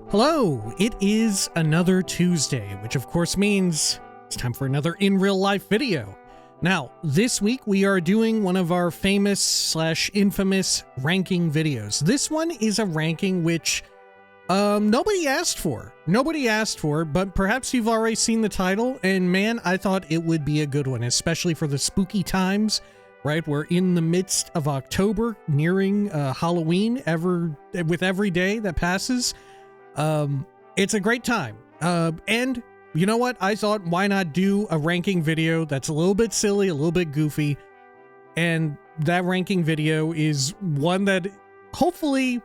Hello, it is another Tuesday, which of course means it's time for another in real life video. Now, this week we are doing one of our famous / infamous ranking videos. This one is a ranking which nobody asked for. Nobody asked for, but perhaps you've already seen the title, and man, I thought it would be a good one, especially for the spooky times, right? We're in the midst of October, nearing Halloween with every day that passes. It's a great time. And you know what? I thought, why not do a ranking video that's a little bit silly, a little bit goofy. And that ranking video is one that hopefully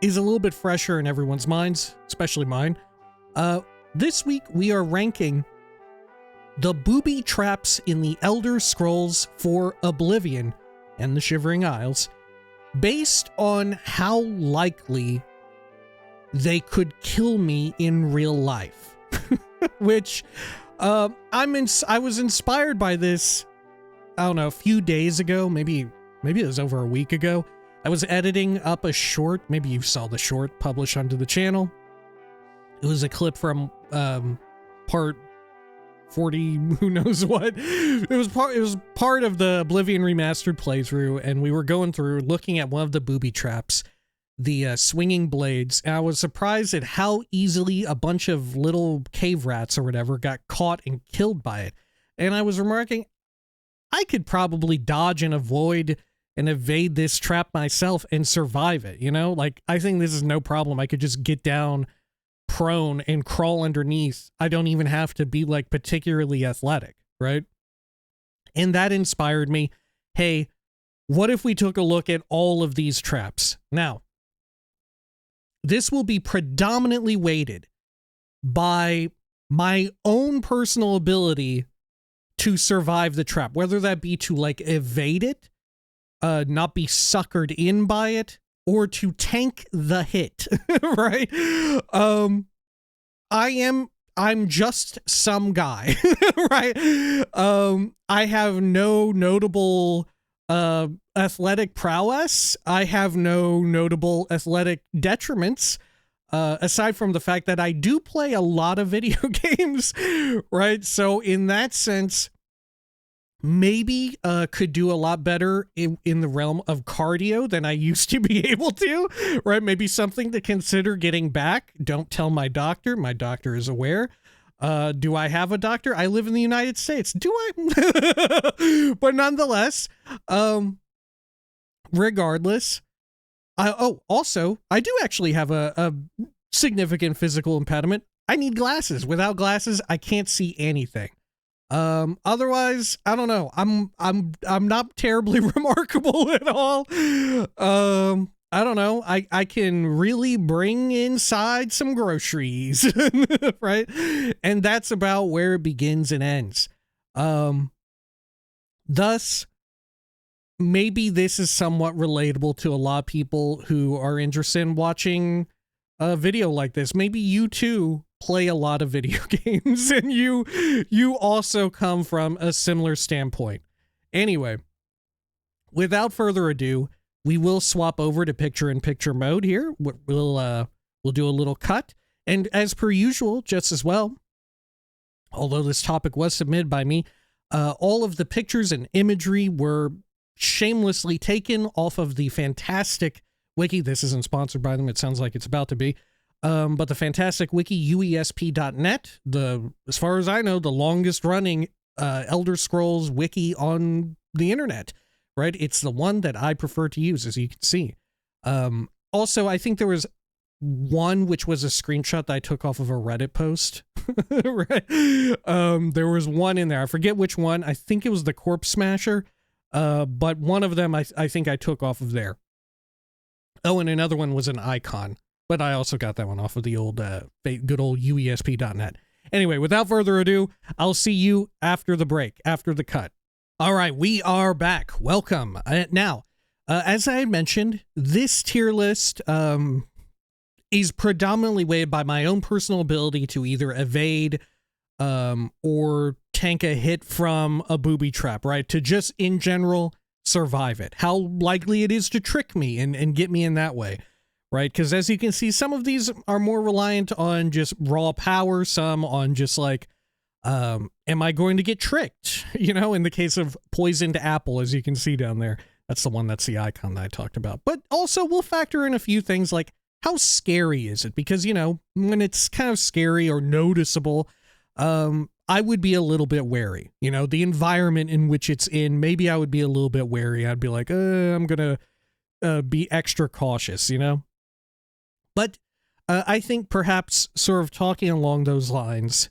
is a little bit fresher in everyone's minds, especially mine. This week we are ranking the booby traps in the Elder Scrolls for Oblivion and the Shivering Isles based on how likely they could kill me in real life. Which I was inspired by this, I don't know, a few days ago, maybe it was over a week ago. I was editing up a short, maybe you saw the short published onto the channel. It was a clip from part 40, who knows what. It was part of the Oblivion remastered playthrough, and we were going through looking at one of the booby traps, the swinging blades, and I was surprised at how easily a bunch of little cave rats or whatever got caught and killed by it. And I was remarking, I could probably dodge and avoid and evade this trap myself and survive it, you know? Like, I think this is no problem. I could just get down prone and crawl underneath. I don't even have to be, like, particularly athletic, right? And that inspired me. Hey, what if we took a look at all of these traps? Now, this will be predominantly weighted by my own personal ability to survive the trap, whether that be to, like, evade it, not be suckered in by it, or to tank the hit, right? I'm just some guy, right? I have no notable athletic prowess. I have no notable athletic detriments, aside from the fact that I do play a lot of video games, right? So in that sense, maybe could do a lot better in the realm of cardio than I used to be able to, right? Maybe something to consider getting back. Don't tell my doctor. My doctor is aware. Do I have a doctor? I live in the United States. Do I? But nonetheless, regardless, also, I do actually have a significant physical impediment. I need glasses. Without glasses, I can't see anything. Otherwise, I don't know. I'm not terribly remarkable at all. I don't know. I can really bring inside some groceries, right? And that's about where it begins and ends. Thus, maybe this is somewhat relatable to a lot of people who are interested in watching a video like this. Maybe you too play a lot of video games and you also come from a similar standpoint. Anyway, without further ado, we will swap over to picture-in-picture mode here. We'll do a little cut. And as per usual, just as well, although this topic was submitted by me, all of the pictures and imagery were shamelessly taken off of the fantastic wiki. This isn't sponsored by them. It sounds like it's about to be. But the fantastic wiki, uesp.net, as far as I know, the longest running Elder Scrolls wiki on the internet, right? It's the one that I prefer to use, as you can see. Also, I think there was one which was a screenshot that I took off of a Reddit post, right? There was one in there. I forget which one. I think it was the Corpse Smasher, but one of them I think I took off of there. Oh, and another one was an icon. But I also got that one off of the old, good old uesp.net. Anyway, without further ado, I'll see you after the break, after the cut. All right, we are back. Welcome. Now, as I had mentioned, this tier list is predominantly weighted by my own personal ability to either evade or tank a hit from a booby trap, right? To just, in general, survive it. How likely it is to trick me and get me in that way. right? Because as you can see, some of these are more reliant on just raw power, some on just like, am I going to get tricked? You know, in the case of poisoned apple, as you can see down there, that's the icon that I talked about. But also we'll factor in a few things like how scary is it? Because, you know, when it's kind of scary or noticeable, I would be a little bit wary. You know, the environment in which it's in, maybe I would be a little bit wary. I'd be like, I'm going to be extra cautious, you know? But I think perhaps sort of talking along those lines,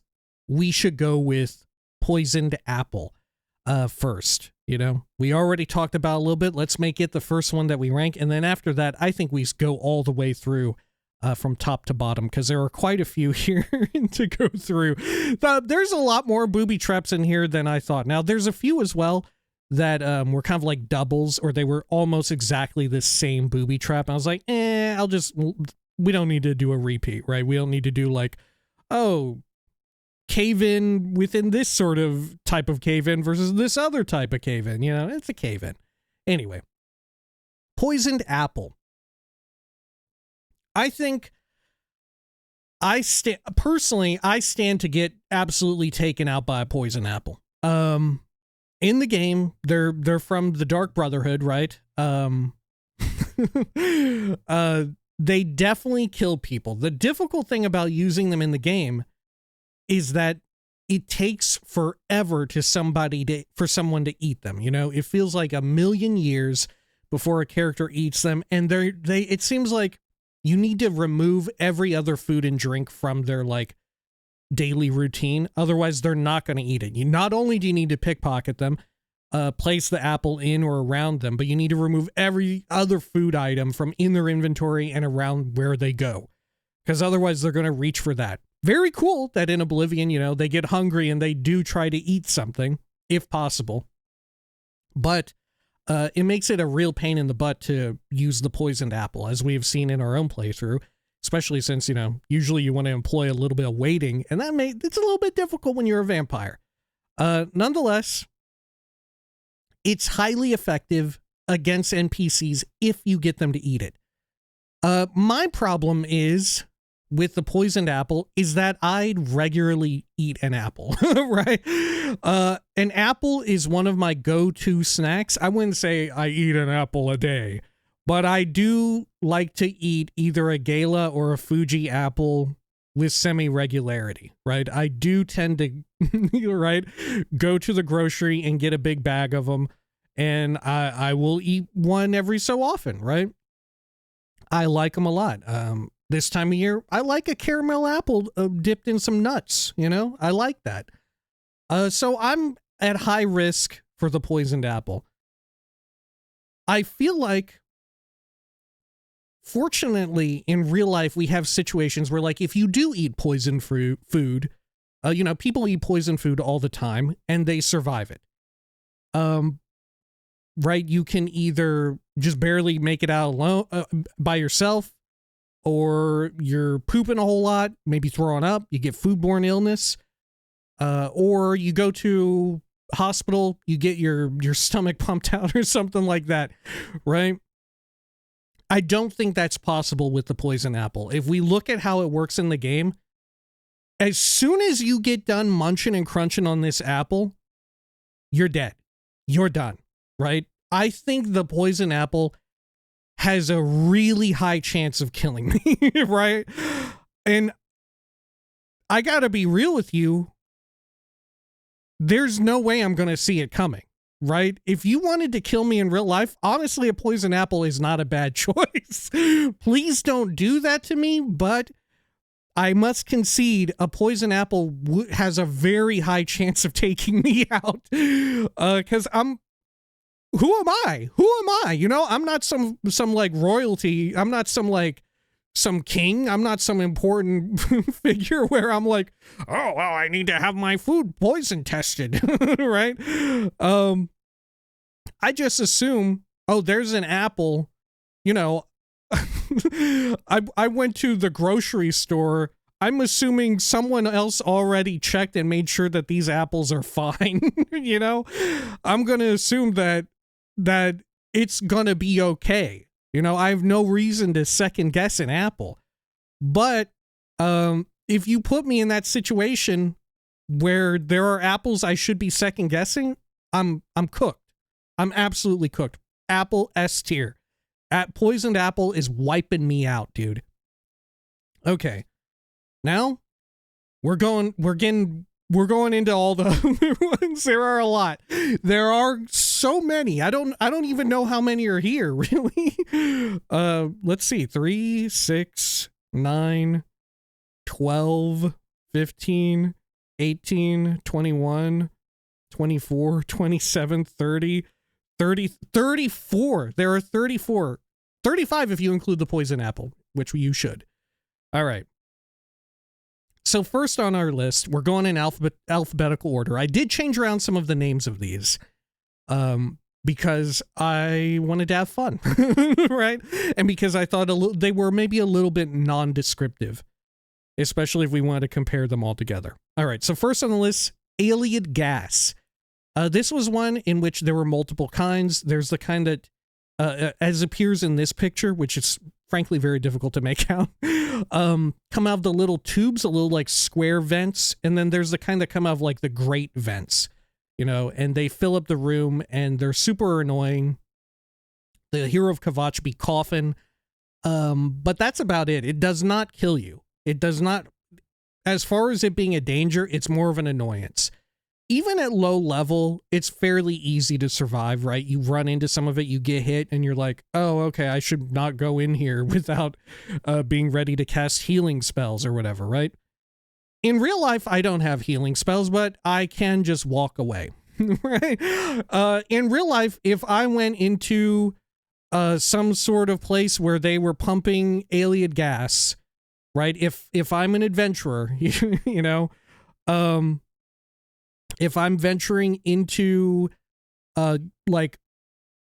we should go with poisoned apple first. You know, we already talked about a little bit. Let's make it the first one that we rank. And then after that, I think we go all the way through from top to bottom, because there are quite a few here to go through. There's a lot more booby traps in here than I thought. Now, there's a few as well that were kind of like doubles, or they were almost exactly the same booby trap. I was like, we don't need to do a repeat, right? We don't need to do like, oh, cave-in within this sort of type of cave-in versus this other type of cave-in. You know, it's a cave-in. Anyway, poisoned apple. I think I stand to get absolutely taken out by a poison apple. In the game, they're from the Dark Brotherhood, right? They definitely kill people. The difficult thing about using them in the game is that it takes forever for someone to eat them. You know, it feels like a million years before a character eats them, and it seems like you need to remove every other food and drink from their like daily routine. Otherwise, they're not going to eat it. Not only do you need to pickpocket them, place the apple in or around them, but you need to remove every other food item from in their inventory and around where they go, because otherwise they're going to reach for that. Very cool that in Oblivion, you know, they get hungry and they do try to eat something if possible, but it makes it a real pain in the butt to use the poisoned apple, as we have seen in our own playthrough, especially since, you know, usually you want to employ a little bit of waiting, and it's a little bit difficult when you're a vampire. Nonetheless, it's highly effective against NPCs if you get them to eat it. My problem is with the poisoned apple is that I regularly eat an apple, right? An apple is one of my go-to snacks. I wouldn't say I eat an apple a day, but I do like to eat either a Gala or a Fuji apple with semi-regularity, right? I do tend to, right, go to the grocery and get a big bag of them, and I will eat one every so often, right? I like them a lot. This time of year, I like a caramel apple dipped in some nuts, you know? I like that. So I'm at high risk for the poisoned apple. I feel like, fortunately, in real life, we have situations where, like, if you do eat poison food, you know, people eat poison food all the time, and they survive it. Right? You can either just barely make it out alone by yourself, or you're pooping a whole lot, maybe throwing up, you get foodborne illness, or you go to hospital, you get your stomach pumped out or something like that, right? I don't think that's possible with the poison apple. If we look at how it works in the game, as soon as you get done munching and crunching on this apple, you're dead. You're done, right? I think the poison apple has a really high chance of killing me, right? And I gotta be real with you, there's no way I'm gonna see it coming, right? If you wanted to kill me in real life, honestly, a poison apple is not a bad choice. Please don't do that to me, but I must concede a poison apple has a very high chance of taking me out, because who am I? Who am I? You know, I'm not some like royalty. I'm not some king. I'm not some important figure where I'm like, oh, well, I need to have my food poison tested, right? I just assume, oh, there's an apple, you know. I went to the grocery store. I'm assuming someone else already checked and made sure that these apples are fine. You know, I'm going to assume that it's going to be okay. You know, I have no reason to second guess an apple. But if you put me in that situation where there are apples I should be second guessing, I'm cooked. I'm absolutely cooked. Apple S tier. Poisoned apple is wiping me out, dude. Okay. Now we're going into all the other ones. There are a lot. There are so many. I don't even know how many are here, really. Let's see. 3, 6, 9, 12, 15, 18, 21, 24, 27, 30, 34. There are 34. 35 if you include the poison apple, which you should. All right. So first on our list, we're going in alphabetical order. I did change around some of the names of these because I wanted to have fun, right? And because I thought they were maybe a little bit non-descriptive, especially if we wanted to compare them all together. All right, so first on the list, alien gas. This was one in which there were multiple kinds. There's the kind that, as appears in this picture, which is frankly very difficult to make out, come out of the little tubes, a little like square vents, and then there's the kind that come out of like the grate vents, you know, and they fill up the room and they're super annoying. The Hero of Kvatch be coughing, but that's about it. It does not kill you. It does not, as far as it being a danger, it's more of an annoyance. Even at low level, it's fairly easy to survive, right? You run into some of it, you get hit, and you're like, oh, okay, I should not go in here without being ready to cast healing spells or whatever, right? In real life, I don't have healing spells, but I can just walk away, right? In real life, if I went into some sort of place where they were pumping alien gas, right? If I'm an adventurer, you know, if I'm venturing into, like,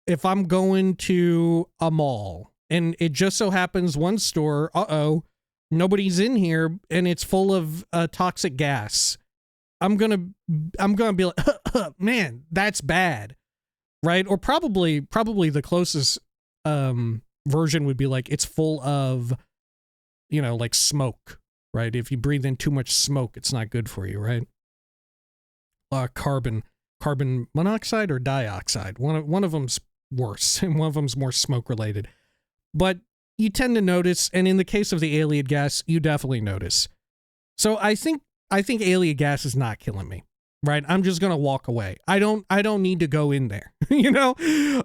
if I'm going to a mall and it just so happens one store, nobody's in here and it's full of toxic gas, I'm gonna be like, man, that's bad, right? Or probably the closest version would be like it's full of, you know, like smoke, right? If you breathe in too much smoke, it's not good for you, right? Carbon monoxide or dioxide. One of them's worse and one of them's more smoke related. But you tend to notice, and in the case of the alien gas, you definitely notice. So I think alien gas is not killing me, right? I'm just gonna walk away. I don't need to go in there. You know,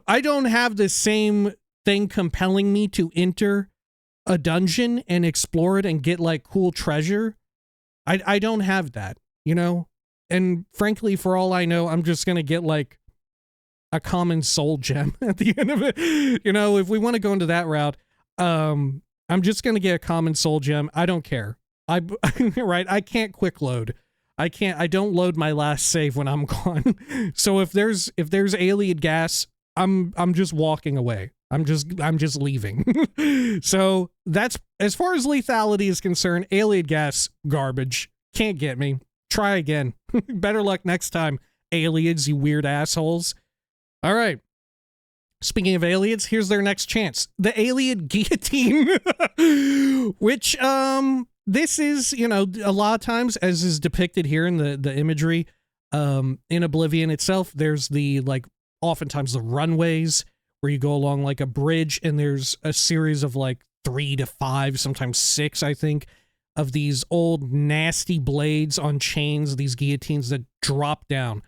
I don't have the same thing compelling me to enter a dungeon and explore it and get like cool treasure. I don't have that, you know. And frankly, for all I know, I'm just going to get like a common soul gem at the end of it. You know, if we want to go into that route, I'm just going to get a common soul gem. I don't care. Right. I can't quick load. I don't load my last save when I'm gone. So if there's alien gas, I'm just walking away. I'm just leaving. So that's, as far as lethality is concerned, alien gas, garbage. Can't get me. Try again. Better luck next time, aliens, you weird assholes. All right. Speaking of aliens, here's their next chance. The alien guillotine, which, this is, you know, a lot of times, as is depicted here in the imagery, in Oblivion itself, there's the, like, oftentimes the runways where you go along like a bridge and there's a series of like 3 to 5, sometimes 6, I think, of these old nasty blades on chains, these guillotines that drop down.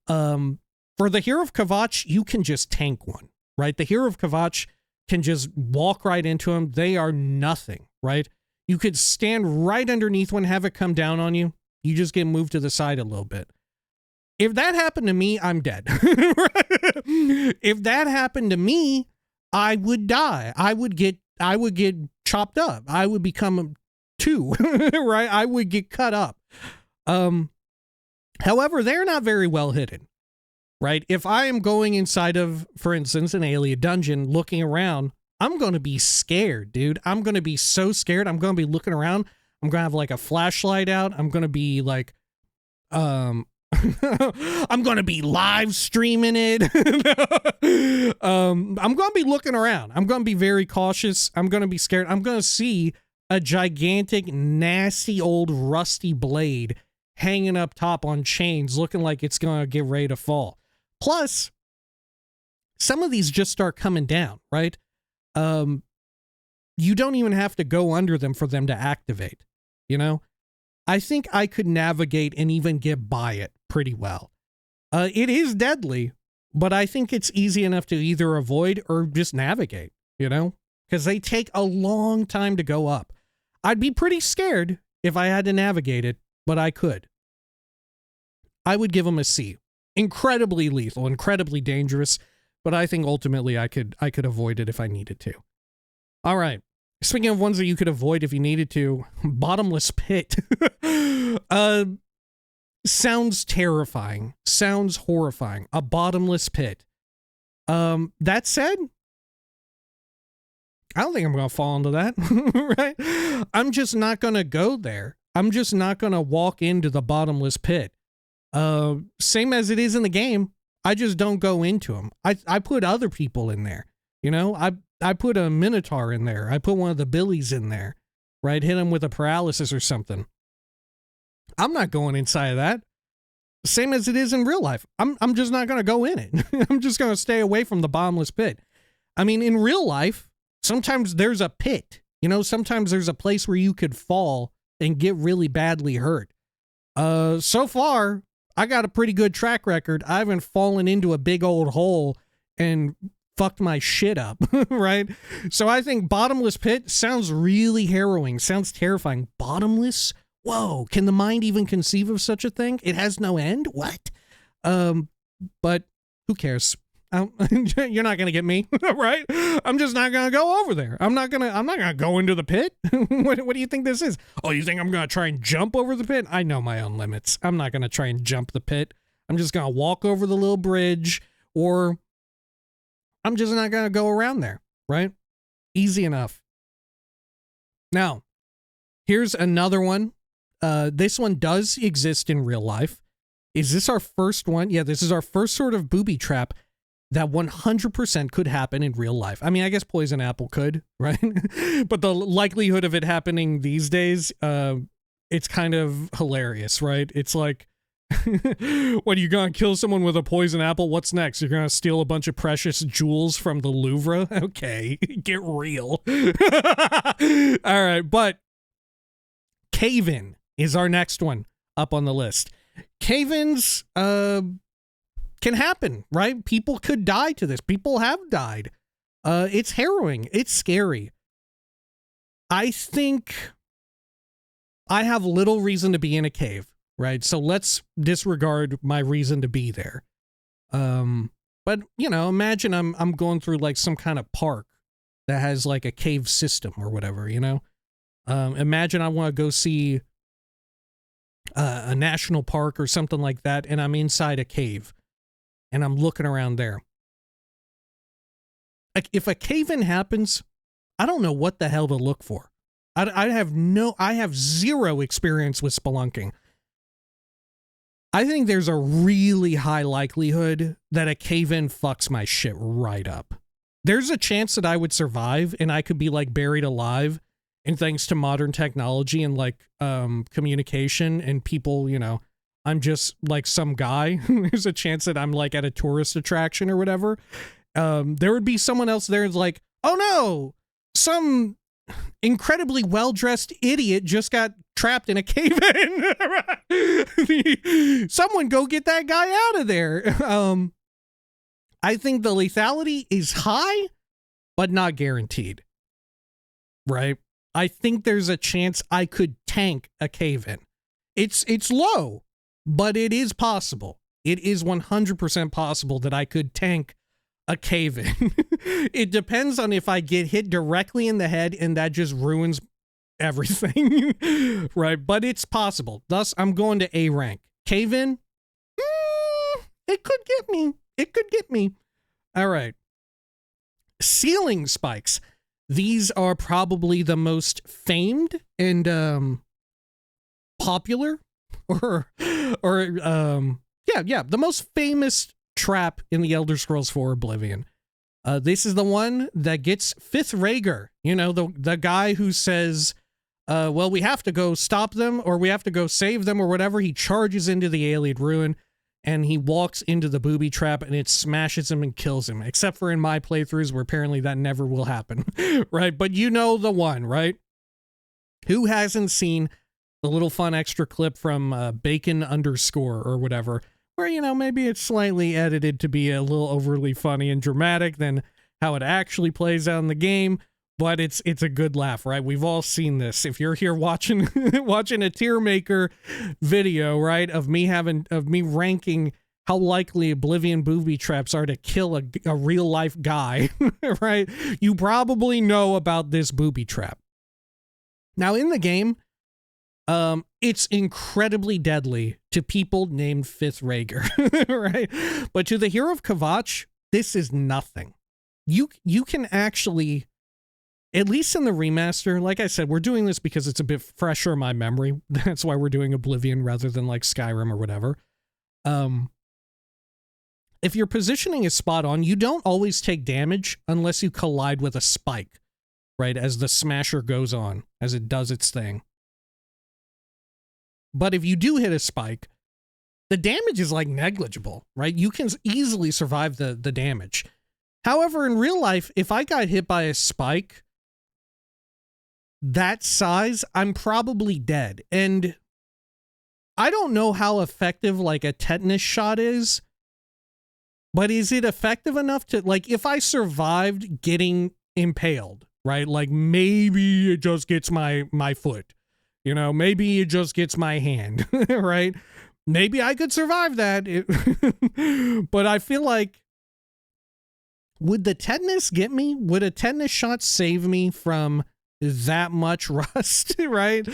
For the Hero of Kvatch, you can just tank one, right? The Hero of Kvatch can just walk right into them. They are nothing, right? You could stand right underneath one, have it come down on you. You just get moved to the side a little bit. If that happened to me, I'm dead. If that happened to me, I would die. I would get chopped up. I would become two, right? I would get cut up. However, they're not very well hidden, right? If I am going inside of, for instance, an alien dungeon, looking around, I'm going to be scared, dude. I'm going to be so scared. I'm going to be looking around. I'm going to have like a flashlight out. I'm going to be like, I'm going to be live streaming it. I'm going to be looking around. I'm going to be very cautious. I'm going to be scared. I'm going to see a gigantic, nasty old rusty blade hanging up top on chains, looking like it's going to get ready to fall. Plus, some of these just start coming down, right? You don't even have to go under them for them to activate, you know? I think I could navigate and even get by it pretty well. It is deadly, but I think it's easy enough to either avoid or just navigate, you know? Because they take a long time to go up. I'd be pretty scared if I had to navigate it, but I could. I would give them a C. Incredibly lethal, incredibly dangerous, but I think ultimately I could avoid it if I needed to. All right. Speaking of ones that you could avoid if you needed to, bottomless pit. Sounds terrifying. Sounds horrifying. A bottomless pit. That said, I don't think I'm going to fall into that, right? I'm just not going to go there. I'm just not going to walk into the bottomless pit. Same as it is in the game. I just don't go into them. I put other people in there. You know, I put a Minotaur in there. I put one of the Billies in there, right? Hit him with a paralysis or something. I'm not going inside of that. Same as it is in real life. I'm just not going to go in it. I'm just going to stay away from the bottomless pit. I mean, in real life, sometimes there's a pit. You know, sometimes there's a place where you could fall and get really badly hurt. So far, I got a pretty good track record. I haven't fallen into a big old hole and fucked my shit up, right? So I think bottomless pit sounds really harrowing, sounds terrifying. Bottomless? Whoa, can the mind even conceive of such a thing? It has no end? What? But who cares? You're not gonna get me, right? I'm just not gonna go over there. I'm not gonna go into the pit. What do you think this is? Oh, you think I'm gonna try and jump over the pit? I know my own limits. I'm not gonna try and jump the pit. I'm just gonna walk over the little bridge, or I'm just not going to go around there, right? Easy enough. Now, here's another one. This one does exist in real life. Is this our first one? Yeah, this is our first sort of booby trap that 100% could happen in real life. I mean, I guess poison apple could, right? But the likelihood of it happening these days, it's kind of hilarious, right? It's like, what, are you gonna kill someone with a poison apple? What's next? You're gonna steal a bunch of precious jewels from the Louvre? Okay, get real. All right, but cave-in is our next one up on the list. Cave-ins can happen, right? People could die to this. People have died. It's harrowing. It's scary. I think I have little reason to be in a cave. Right, so let's disregard my reason to be there. But you know, imagine I'm going through like some kind of park that has like a cave system or whatever. You know, imagine I want to go see a national park or something like that, and I'm inside a cave, and I'm looking around there. Like, if a cave-in happens, I don't know what the hell to look for. I have zero experience with spelunking. I think there's a really high likelihood that a cave-in fucks my shit right up. There's a chance that I would survive and I could be like buried alive, and thanks to modern technology and like communication and people, you know, I'm just like some guy. There's a chance that I'm like at a tourist attraction or whatever. There would be someone else there that's like, oh no, some incredibly well-dressed idiot just got trapped in a cave-in. Someone go get that guy out of there. I think the lethality is high, but not guaranteed. Right? I think there's a chance I could tank a cave-in. It's low, but it is possible. It is 100% possible that I could tank a cave-in. It depends on if I get hit directly in the head and that just ruins everything. Right? But it's possible. Thus, I'm going to A rank. Cave-in? It could get me. It could get me. All right. Ceiling spikes. These are probably the most famed and popular or yeah, the most famous trap in the Elder Scrolls 4 Oblivion. This is the one that gets Fifth Rhaegar, you know, the guy who says, well, we have to go stop them, or we have to go save them, or whatever. He charges into the Alien Ruin, and he walks into the booby trap, and it smashes him and kills him, except for in my playthroughs, where apparently that never will happen, right? But you know the one, right? Who hasn't seen the little fun extra clip from Bacon underscore or whatever, where, you know, maybe it's slightly edited to be a little overly funny and dramatic than how it actually plays out in the game, but it's a good laugh, right? We've all seen this. If you're here watching watching a tier maker video, right, of me ranking how likely Oblivion booby traps are to kill a real life guy, right? You probably know about this booby trap. Now in the game, it's incredibly deadly to people named Fifth Rhaegar, right? But to the hero of Kvatch, this is nothing. You can actually, at least in the remaster, like I said, we're doing this because it's a bit fresher in my memory. That's why we're doing Oblivion rather than like Skyrim or whatever. If your positioning is spot on, you don't always take damage unless you collide with a spike, right? As the smasher goes on, as it does its thing. But if you do hit a spike, the damage is like negligible, right? You can easily survive the damage. However, in real life, if I got hit by a spike that size, I'm probably dead. And I don't know how effective like a tetanus shot is, but is it effective enough to, like, if I survived getting impaled, right? Like maybe it just gets my foot. You know, maybe it just gets my hand, right? Maybe I could survive that. But I feel like, would the tetanus get me? Would a tetanus shot save me from that much rust, right?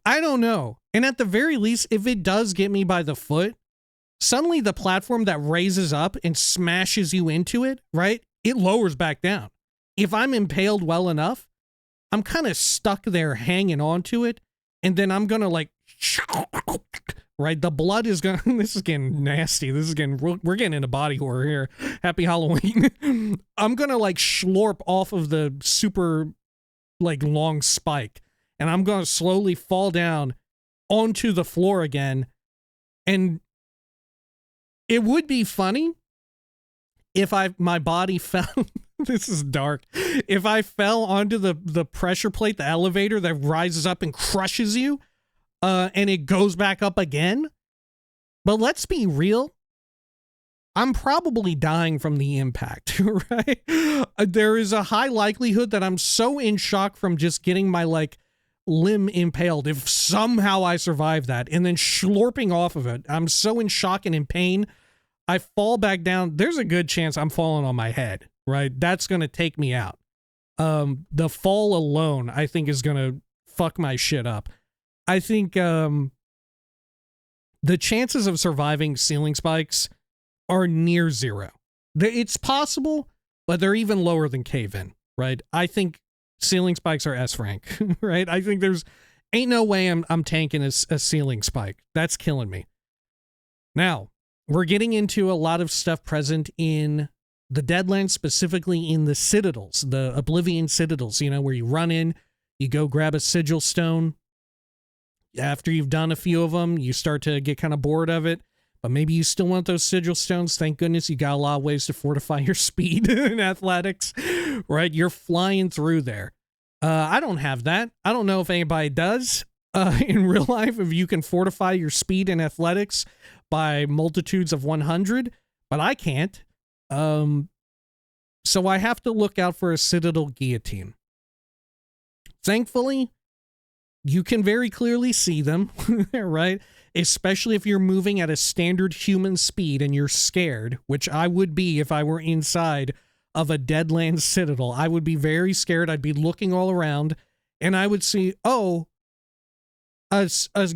I don't know. And at the very least, if it does get me by the foot, suddenly the platform that raises up and smashes you into it, right? It lowers back down. If I'm impaled well enough, I'm kind of stuck there hanging onto it. And then I'm going to like, right? The blood is going to, this is getting nasty. This is getting, we're getting into body horror here. Happy Halloween. I'm going to like slurp off of the super like long spike. And I'm going to slowly fall down onto the floor again. And it would be funny if my body fell. This is dark. If I fell onto the pressure plate, the elevator that rises up and crushes you, and it goes back up again. But let's be real. I'm probably dying from the impact, right? There is a high likelihood that I'm so in shock from just getting my like limb impaled, if somehow I survive that, and then slurping off of it, I'm so in shock and in pain, I fall back down. There's a good chance I'm falling on my head. Right, that's gonna take me out. The fall alone, I think, is gonna fuck my shit up. I think the chances of surviving ceiling spikes are near zero. It's possible, but they're even lower than cave-in. Right, I think ceiling spikes are S rank. Right, I think there's ain't no way I'm tanking a ceiling spike. That's killing me. Now we're getting into a lot of stuff present in the Deadlands, specifically in the citadels, the Oblivion citadels, you know, where you run in, you go grab a sigil stone. After you've done a few of them, you start to get kind of bored of it, but maybe you still want those sigil stones. Thank goodness you got a lot of ways to fortify your speed and athletics, right? You're flying through there. I don't have that. I don't know if anybody does in real life, if you can fortify your speed and athletics by multitudes of 100, but I can't. So I have to look out for a citadel guillotine. Thankfully, you can very clearly see them, right? Especially if you're moving at a standard human speed and you're scared, which I would be if I were inside of a Deadlands citadel. I would be very scared. I'd be looking all around and I would see, oh, a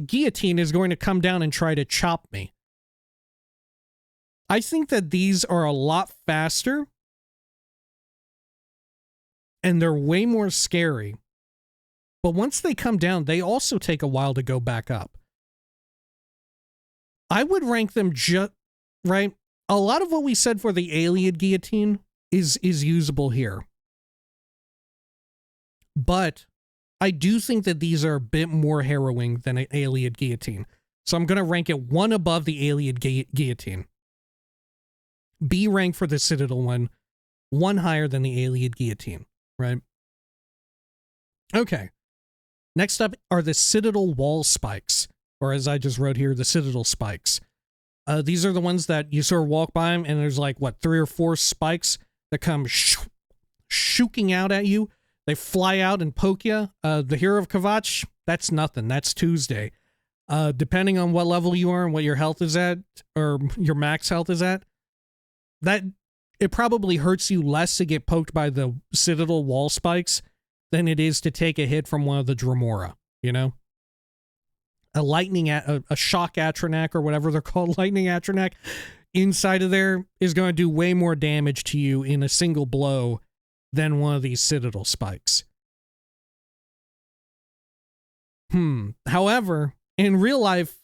guillotine is going to come down and try to chop me. I think that these are a lot faster and they're way more scary. But once they come down, they also take a while to go back up. I would rank them right. A lot of what we said for the Alien Guillotine is usable here. But I do think that these are a bit more harrowing than an Alien Guillotine. So I'm going to rank it one above the Alien Guillotine. B rank for the Citadel one higher than the Alien Guillotine, right? Okay. Next up are the Citadel Wall Spikes, or as I just wrote here, the Citadel Spikes. These are the ones that you sort of walk by them, and there's like, what, 3 or 4 spikes that come shooking out at you. They fly out and poke you. The Hero of Kvatch, that's nothing. That's Tuesday. Depending on what level you are and what your health is at, or your max health is at, that it probably hurts you less to get poked by the Citadel Wall Spikes than it is to take a hit from one of the Dremora, you know? A shock Atronak, or whatever they're called, lightning Atronak, inside of there is going to do way more damage to you in a single blow than one of these Citadel Spikes. However, in real life,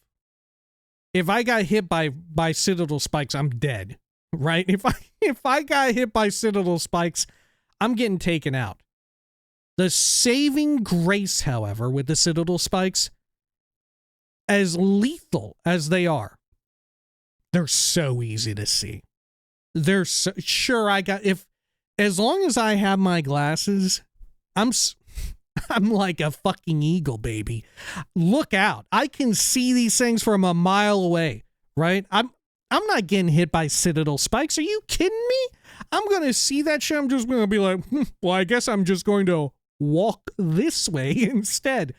if I got hit by Citadel Spikes, I'm dead, right? If I got hit by Citadel Spikes, I'm getting taken out. The saving grace, however, with the Citadel Spikes, as lethal as they are, they're so easy to see. They're so, sure, as long as I have my glasses, I'm like a fucking eagle, baby. Look out. I can see these things from a mile away, right? I'm not getting hit by Citadel Spikes. Are you kidding me? I'm going to see that shit. I'm just going to be like, well, I guess I'm just going to walk this way instead,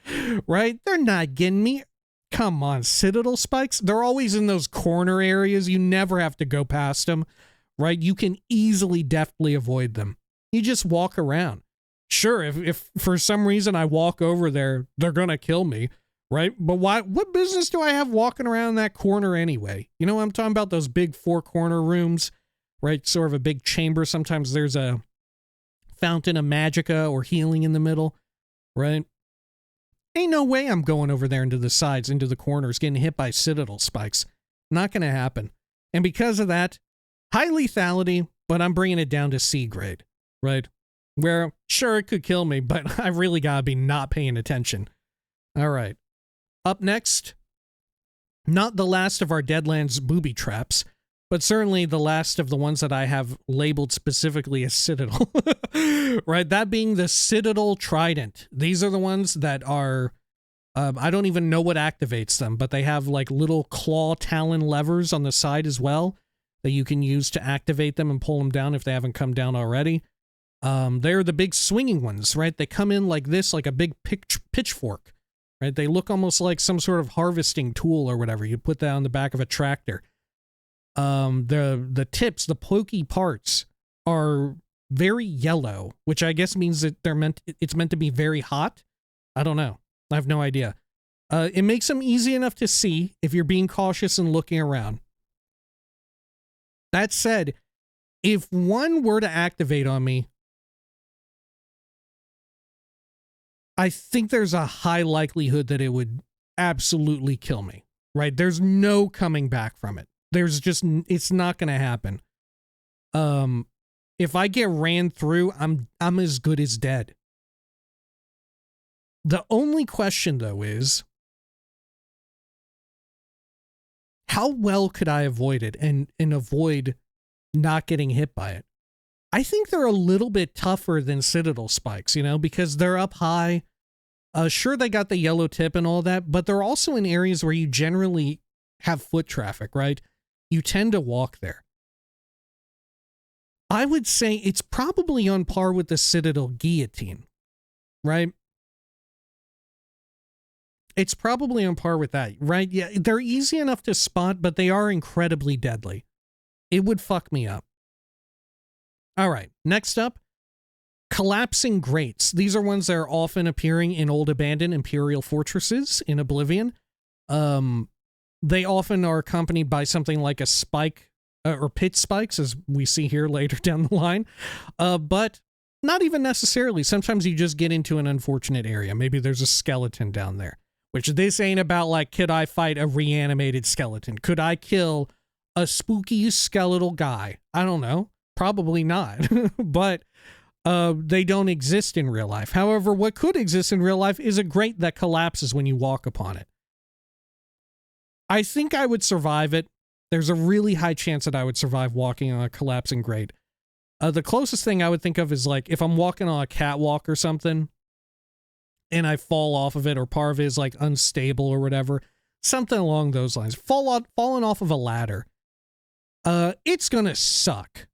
right? They're not getting me. Come on, Citadel Spikes. They're always in those corner areas. You never have to go past them, right? You can easily, deftly avoid them. You just walk around. Sure, if for some reason I walk over there, they're going to kill me, right? But what business do I have walking around that corner anyway? You know what I'm talking about? Those big 4-corner rooms, right? Sort of a big chamber. Sometimes there's a fountain of magicka or healing in the middle, right? Ain't no way I'm going over there into the sides, into the corners, getting hit by Citadel Spikes. Not going to happen. And because of that, high lethality, but I'm bringing it down to C grade, right? Where, sure, it could kill me, but I really got to be not paying attention. All right. Up next, not the last of our Deadlands booby traps, but certainly the last of the ones that I have labeled specifically as Citadel, right? That being the Citadel Trident. These are the ones that are, I don't even know what activates them, but they have like little claw talon levers on the side as well that you can use to activate them and pull them down if they haven't come down already. They're the big swinging ones, right? They come in like this, like a big pitchfork, right? They look almost like some sort of harvesting tool or whatever. You put that on the back of a tractor. The tips, the pokey parts are very yellow, which I guess means that it's meant to be very hot. I don't know. I have no idea. It makes them easy enough to see if you're being cautious and looking around. That said, if one were to activate on me, I think there's a high likelihood that it would absolutely kill me, right? There's no coming back from it. It's not going to happen. If I get ran through, I'm as good as dead. The only question though is, how well could I avoid it and avoid not getting hit by it? I think they're a little bit tougher than Citadel Spikes, you know, because they're up high. Sure, they got the yellow tip and all that, but they're also in areas where you generally have foot traffic, right? You tend to walk there. I would say it's probably on par with the Citadel Guillotine, right? It's probably on par with that, right? Yeah, they're easy enough to spot, but they are incredibly deadly. It would fuck me up. All right, next up, collapsing grates. These are ones that are often appearing in old abandoned Imperial fortresses in Oblivion. They often are accompanied by something like a spike or pit spikes, as we see here later down the line. But not even necessarily. Sometimes you just get into an unfortunate area. Maybe there's a skeleton down there. Which this ain't about like, could I fight a reanimated skeleton? Could I kill a spooky skeletal guy? I don't know. Probably not. But they don't exist in real life. However, what could exist in real life is a grate that collapses when you walk upon it. I think I would survive it. There's a really high chance that I would survive walking on a collapsing grate. The closest thing I would think of is like if I'm walking on a catwalk or something and I fall off of it, or part of it is like unstable or whatever, something along those lines. Falling off of a ladder. It's gonna suck,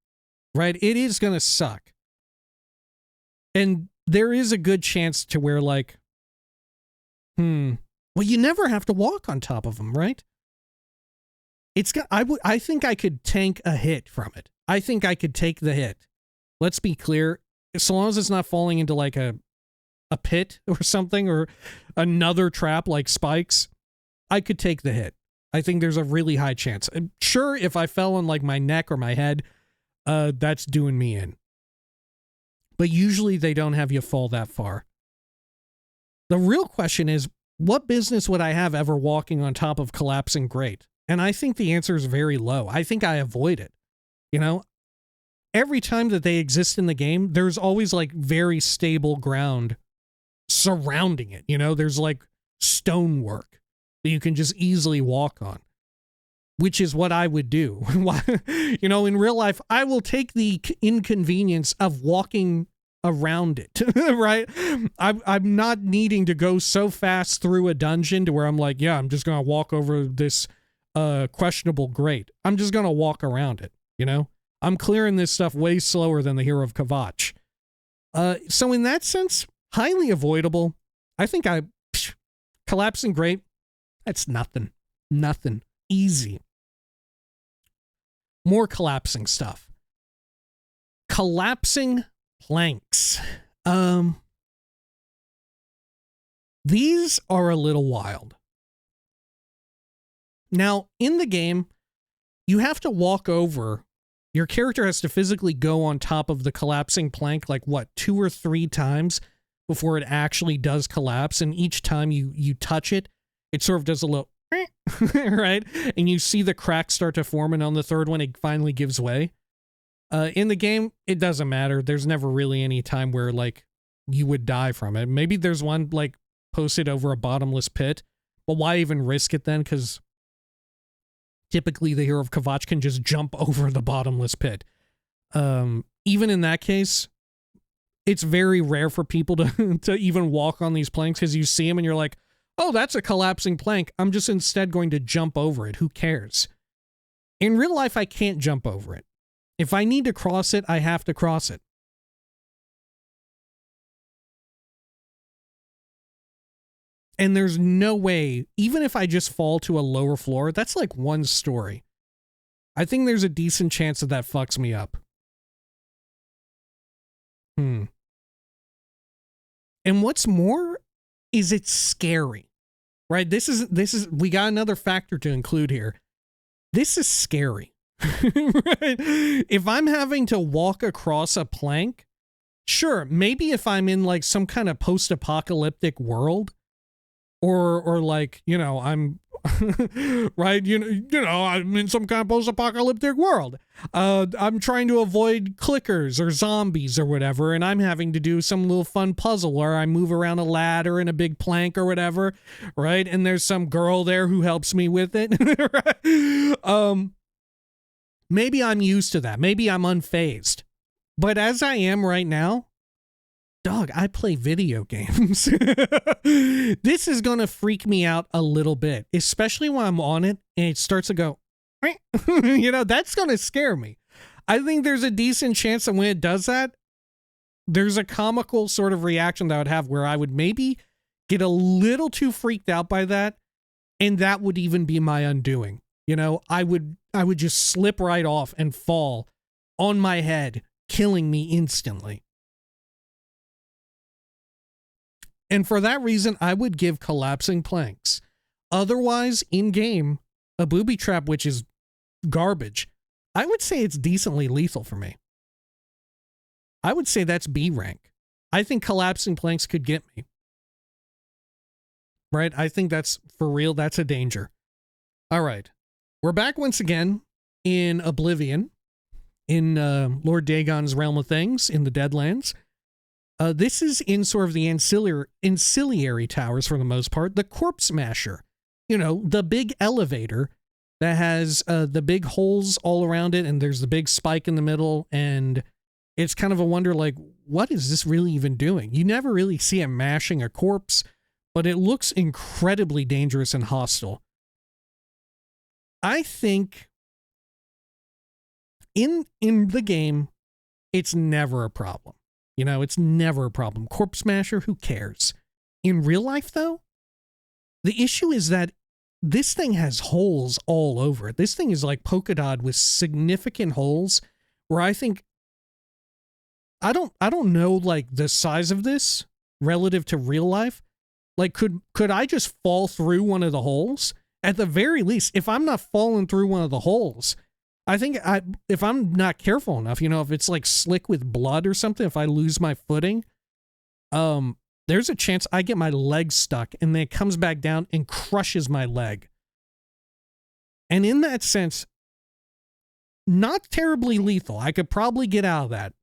right? It is gonna suck. And there is a good chance to where like, well, you never have to walk on top of them, right? I think I could tank a hit from it. I think I could take the hit. Let's be clear. So long as it's not falling into like a pit or something, or another trap like spikes, I could take the hit. I think there's a really high chance. And sure, if I fell on like my neck or my head, that's doing me in. But usually they don't have you fall that far. The real question is, what business would I have ever walking on top of collapsing grate? And I think the answer is very low. I think I avoid it. You know, every time that they exist in the game, there's always like very stable ground surrounding it. You know, there's like stonework that you can just easily walk on, which is what I would do. You know, in real life, I will take the inconvenience of walking around it, right? I'm not needing to go so fast through a dungeon to where I'm like, yeah, I'm just going to walk over this questionable grate. I'm just going to walk around it, you know? I'm clearing this stuff way slower than the hero of Kvatch. So in that sense, highly avoidable. I think collapsing grate, that's nothing. Nothing. Easy. More collapsing stuff. Collapsing planks. These are a little wild. Now, in the game, you have to walk over. Your character has to physically go on top of the collapsing plank like, what, 2 or 3 times before it actually does collapse. And each time you touch it, it sort of does a little, right? And you see the cracks start to form, and on the third one, it finally gives way. In the game, it doesn't matter. There's never really any time where, like, you would die from it. Maybe there's one, like, posted over a bottomless pit. But why even risk it then? Because typically the hero of Kvatch can just jump over the bottomless pit. Even in that case, it's very rare for people to even walk on these planks, because you see them and you're like, oh, that's a collapsing plank. I'm just instead going to jump over it. Who cares? In real life, I can't jump over it. If I need to cross it, I have to cross it. And there's no way, even if I just fall to a lower floor, that's like one story. I think there's a decent chance that fucks me up. And what's more is it's scary, right? This is, we got another factor to include here. This is scary, right? If I'm having to walk across a plank, sure, maybe if I'm in like some kind of post-apocalyptic world, or like, you know, I'm right, you know, I'm in some kind of post-apocalyptic world. I'm trying to avoid clickers or zombies or whatever, and I'm having to do some little fun puzzle where I move around a ladder and a big plank or whatever, right? And there's some girl there who helps me with it. Right? Maybe I'm used to that. Maybe I'm unfazed. But as I am right now, dog, I play video games. This is going to freak me out a little bit, especially when I'm on it and it starts to go, you know, that's going to scare me. I think there's a decent chance that when it does that, there's a comical sort of reaction that I would have where I would maybe get a little too freaked out by that, and that would even be my undoing. You know, I would just slip right off and fall on my head, killing me instantly. And for that reason, I would give collapsing planks. Otherwise, in-game, a booby trap, which is garbage, I would say it's decently lethal for me. I would say that's B rank. I think collapsing planks could get me. right? I think that's for real. That's a danger. All right. We're back once again in Oblivion, in Lord Dagon's realm of things, in the Deadlands. This is in sort of the ancillary towers for the most part. The Corpse Smasher, you know, the big elevator that has the big holes all around it, and there's the big spike in the middle, and it's kind of a wonder, like, what is this really even doing? You never really see it mashing a corpse, but it looks incredibly dangerous and hostile. I think in the game, it's never a problem. You know, it's never a problem. Corpse Smasher, who cares? In real life, though, the issue is that this thing has holes all over it. This thing is like polka dot with significant holes where I think I don't know like the size of this relative to real life. Like could I just fall through one of the holes? At the very least, if I'm not falling through one of the holes, I think if I'm not careful enough, you know, if it's like slick with blood or something, if I lose my footing, there's a chance I get my leg stuck and then it comes back down and crushes my leg. And in that sense, not terribly lethal. I could probably get out of that,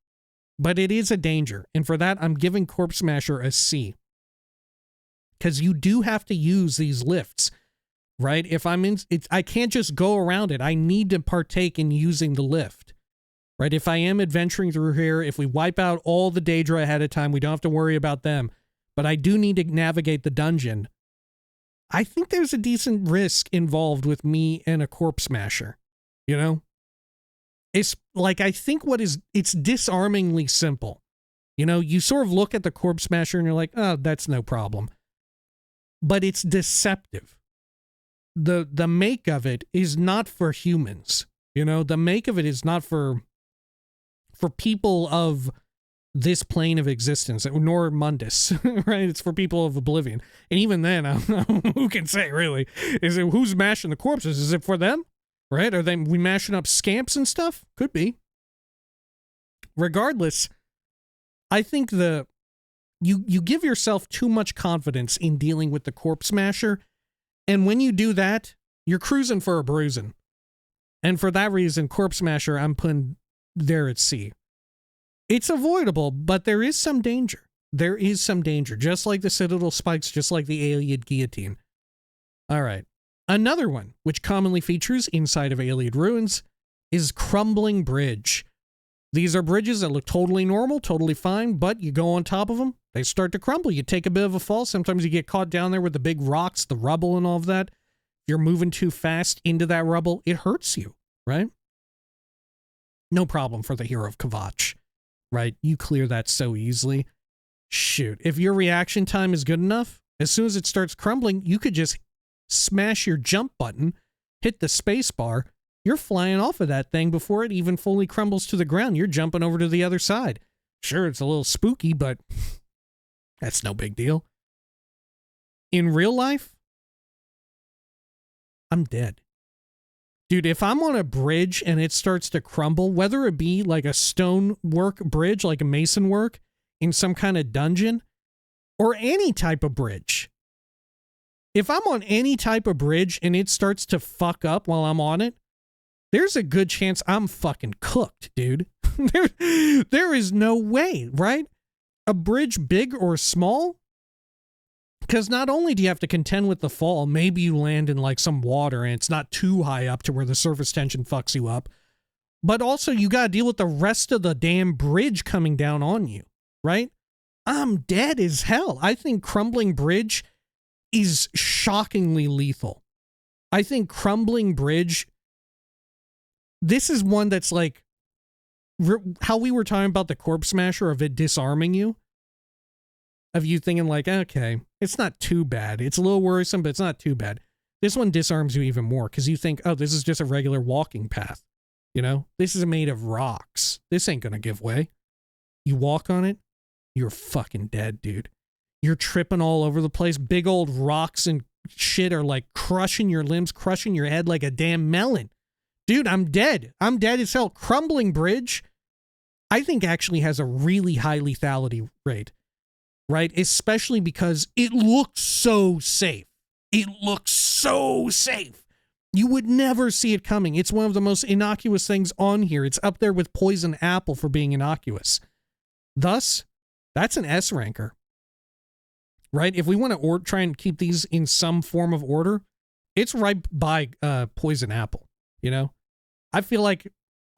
but it is a danger. And for that, I'm giving Corpse Smasher a C. Because you do have to use these lifts, right? If I'm in, I can't just go around it. I need to partake in using the lift, right? If I am adventuring through here, if we wipe out all the Daedra ahead of time, we don't have to worry about them. But I do need to navigate the dungeon. I think there's a decent risk involved with me and a Corpse Smasher, you know? It's like, I think it's disarmingly simple. You know, you sort of look at the Corpse Smasher and you're like, oh, that's no problem. But it's deceptive. The make of it is not for humans. You know, the make of it is not for people of this plane of existence, nor Mundus, right? It's for people of Oblivion. And even then, I don't know, who can say, really? Is it who's mashing the corpses? Is it for them? Right? Are we mashing up scamps and stuff? Could be. Regardless, I think you give yourself too much confidence in dealing with the Corpse Smasher, and when you do that, you're cruising for a bruising. And for that reason, Corpse Smasher, I'm putting there at C. It's avoidable, but there is some danger. There is some danger, just like the Citadel Spikes, just like the Ayleid Guillotine. All right. Another one, which commonly features inside of Ayleid Ruins, is Crumbling Bridge. These are bridges that look totally normal, totally fine, but you go on top of them, they start to crumble. You take a bit of a fall. Sometimes you get caught down there with the big rocks, the rubble and all of that. If you're moving too fast into that rubble, it hurts you, right? No problem for the hero of Kvatch, right? You clear that so easily. Shoot, if your reaction time is good enough, as soon as it starts crumbling, you could just smash your jump button, hit the space bar, you're flying off of that thing before it even fully crumbles to the ground. You're jumping over to the other side. Sure, it's a little spooky, but that's no big deal. In real life, I'm dead. Dude, if I'm on a bridge and it starts to crumble, whether it be like a stonework bridge, like a mason work in some kind of dungeon, or any type of bridge, if I'm on any type of bridge and it starts to fuck up while I'm on it, there's a good chance I'm fucking cooked, dude. There is no way, right? A bridge big or small? Because not only do you have to contend with the fall, maybe you land in like some water and it's not too high up to where the surface tension fucks you up, but also you got to deal with the rest of the damn bridge coming down on you, right? I'm dead as hell. I think Crumbling Bridge is shockingly lethal. I think Crumbling Bridge, this is one that's like, how we were talking about the Corpse Smasher, of it disarming you, of you thinking like, okay, it's not too bad. It's a little worrisome, but it's not too bad. This one disarms you even more because you think, oh, this is just a regular walking path. You know, this is made of rocks. This ain't going to give way. You walk on it, you're fucking dead, dude. You're tripping all over the place. Big old rocks and shit are like crushing your limbs, crushing your head like a damn melon. Dude, I'm dead. I'm dead as hell. Crumbling Bridge, I think, actually has a really high lethality rate. right? Especially because it looks so safe. It looks so safe. You would never see it coming. It's one of the most innocuous things on here. It's up there with poison apple for being innocuous. Thus, that's an S ranker, right? If we want to try and keep these in some form of order, it's right by poison apple, you know? I feel like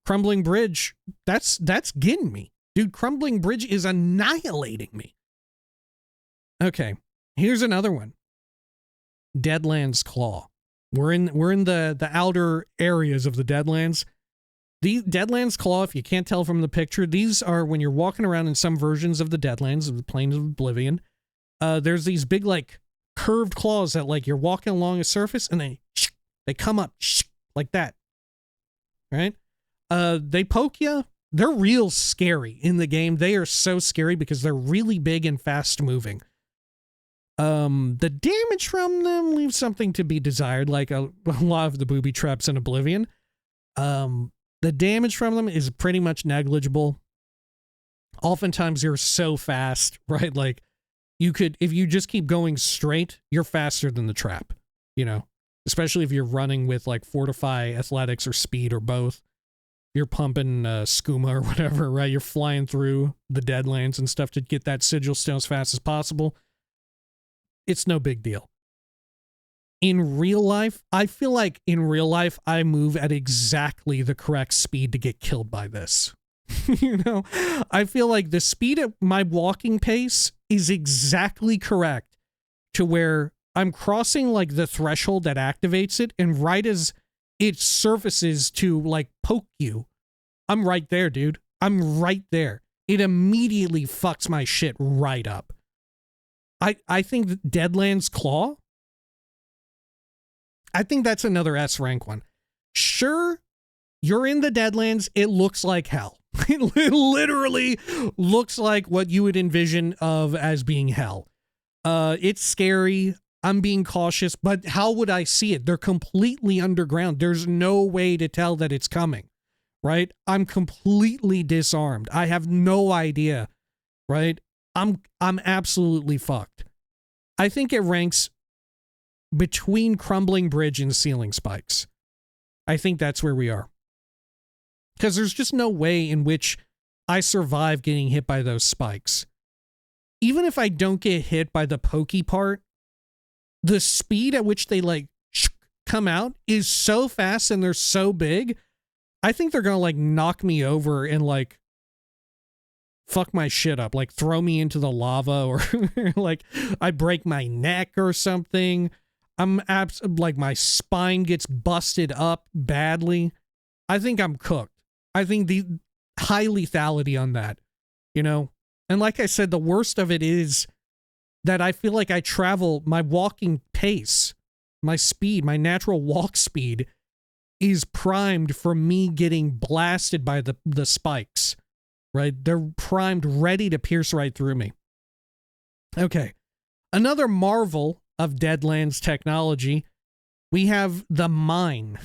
Crumbling Bridge, that's getting me. Dude, Crumbling Bridge is annihilating me. Okay, here's another one. Deadlands Claw. We're in the outer areas of the Deadlands. The Deadlands Claw, if you can't tell from the picture, these are when you're walking around in some versions of the Deadlands, of the Plains of Oblivion. There's these big, like, curved claws that, like, you're walking along a surface and they come up like that. Right? They poke you. They're real scary in the game. They are so scary because they're really big and fast moving. The damage from them leaves something to be desired, like a lot of the booby traps in Oblivion. The damage from them is pretty much negligible. Oftentimes you're so fast, right? Like, you could, if you just keep going straight, you're faster than the trap, you know, especially if you're running with like Fortify Athletics or Speed or both. You're pumping skooma or whatever, right? You're flying through the Deadlands and stuff to get that sigil stone as fast as possible. It's no big deal. In real life, I feel like in real life, I move at exactly the correct speed to get killed by this. You know, I feel like the speed at my walking pace is exactly correct to where I'm crossing like the threshold that activates it, and right as it surfaces to like poke you, I'm right there, dude. I'm right there. It immediately fucks my shit right up. I think Deadlands Claw, I think that's another S rank one. Sure, you're in the Deadlands. It looks like hell. It literally looks like what you would envision of as being hell. It's scary. I'm being cautious, but how would I see it? They're completely underground. There's no way to tell that it's coming, right? I'm completely disarmed. I have no idea, right? I'm absolutely fucked. I think it ranks between Crumbling Bridge and Ceiling Spikes. I think that's where we are. Because there's just no way in which I survive getting hit by those spikes. Even if I don't get hit by the pokey part, the speed at which they like come out is so fast and they're so big, I think they're gonna like knock me over and like fuck my shit up, like throw me into the lava, or like I break my neck or something. Like my spine gets busted up badly. I think I'm cooked. I think the high lethality on that, you know? And like I said, the worst of it is that I feel like I travel, my walking pace, my speed, my natural walk speed is primed for me getting blasted by the spikes, right? They're primed, ready to pierce right through me. Okay. Another marvel of Deadlands technology, we have the mine.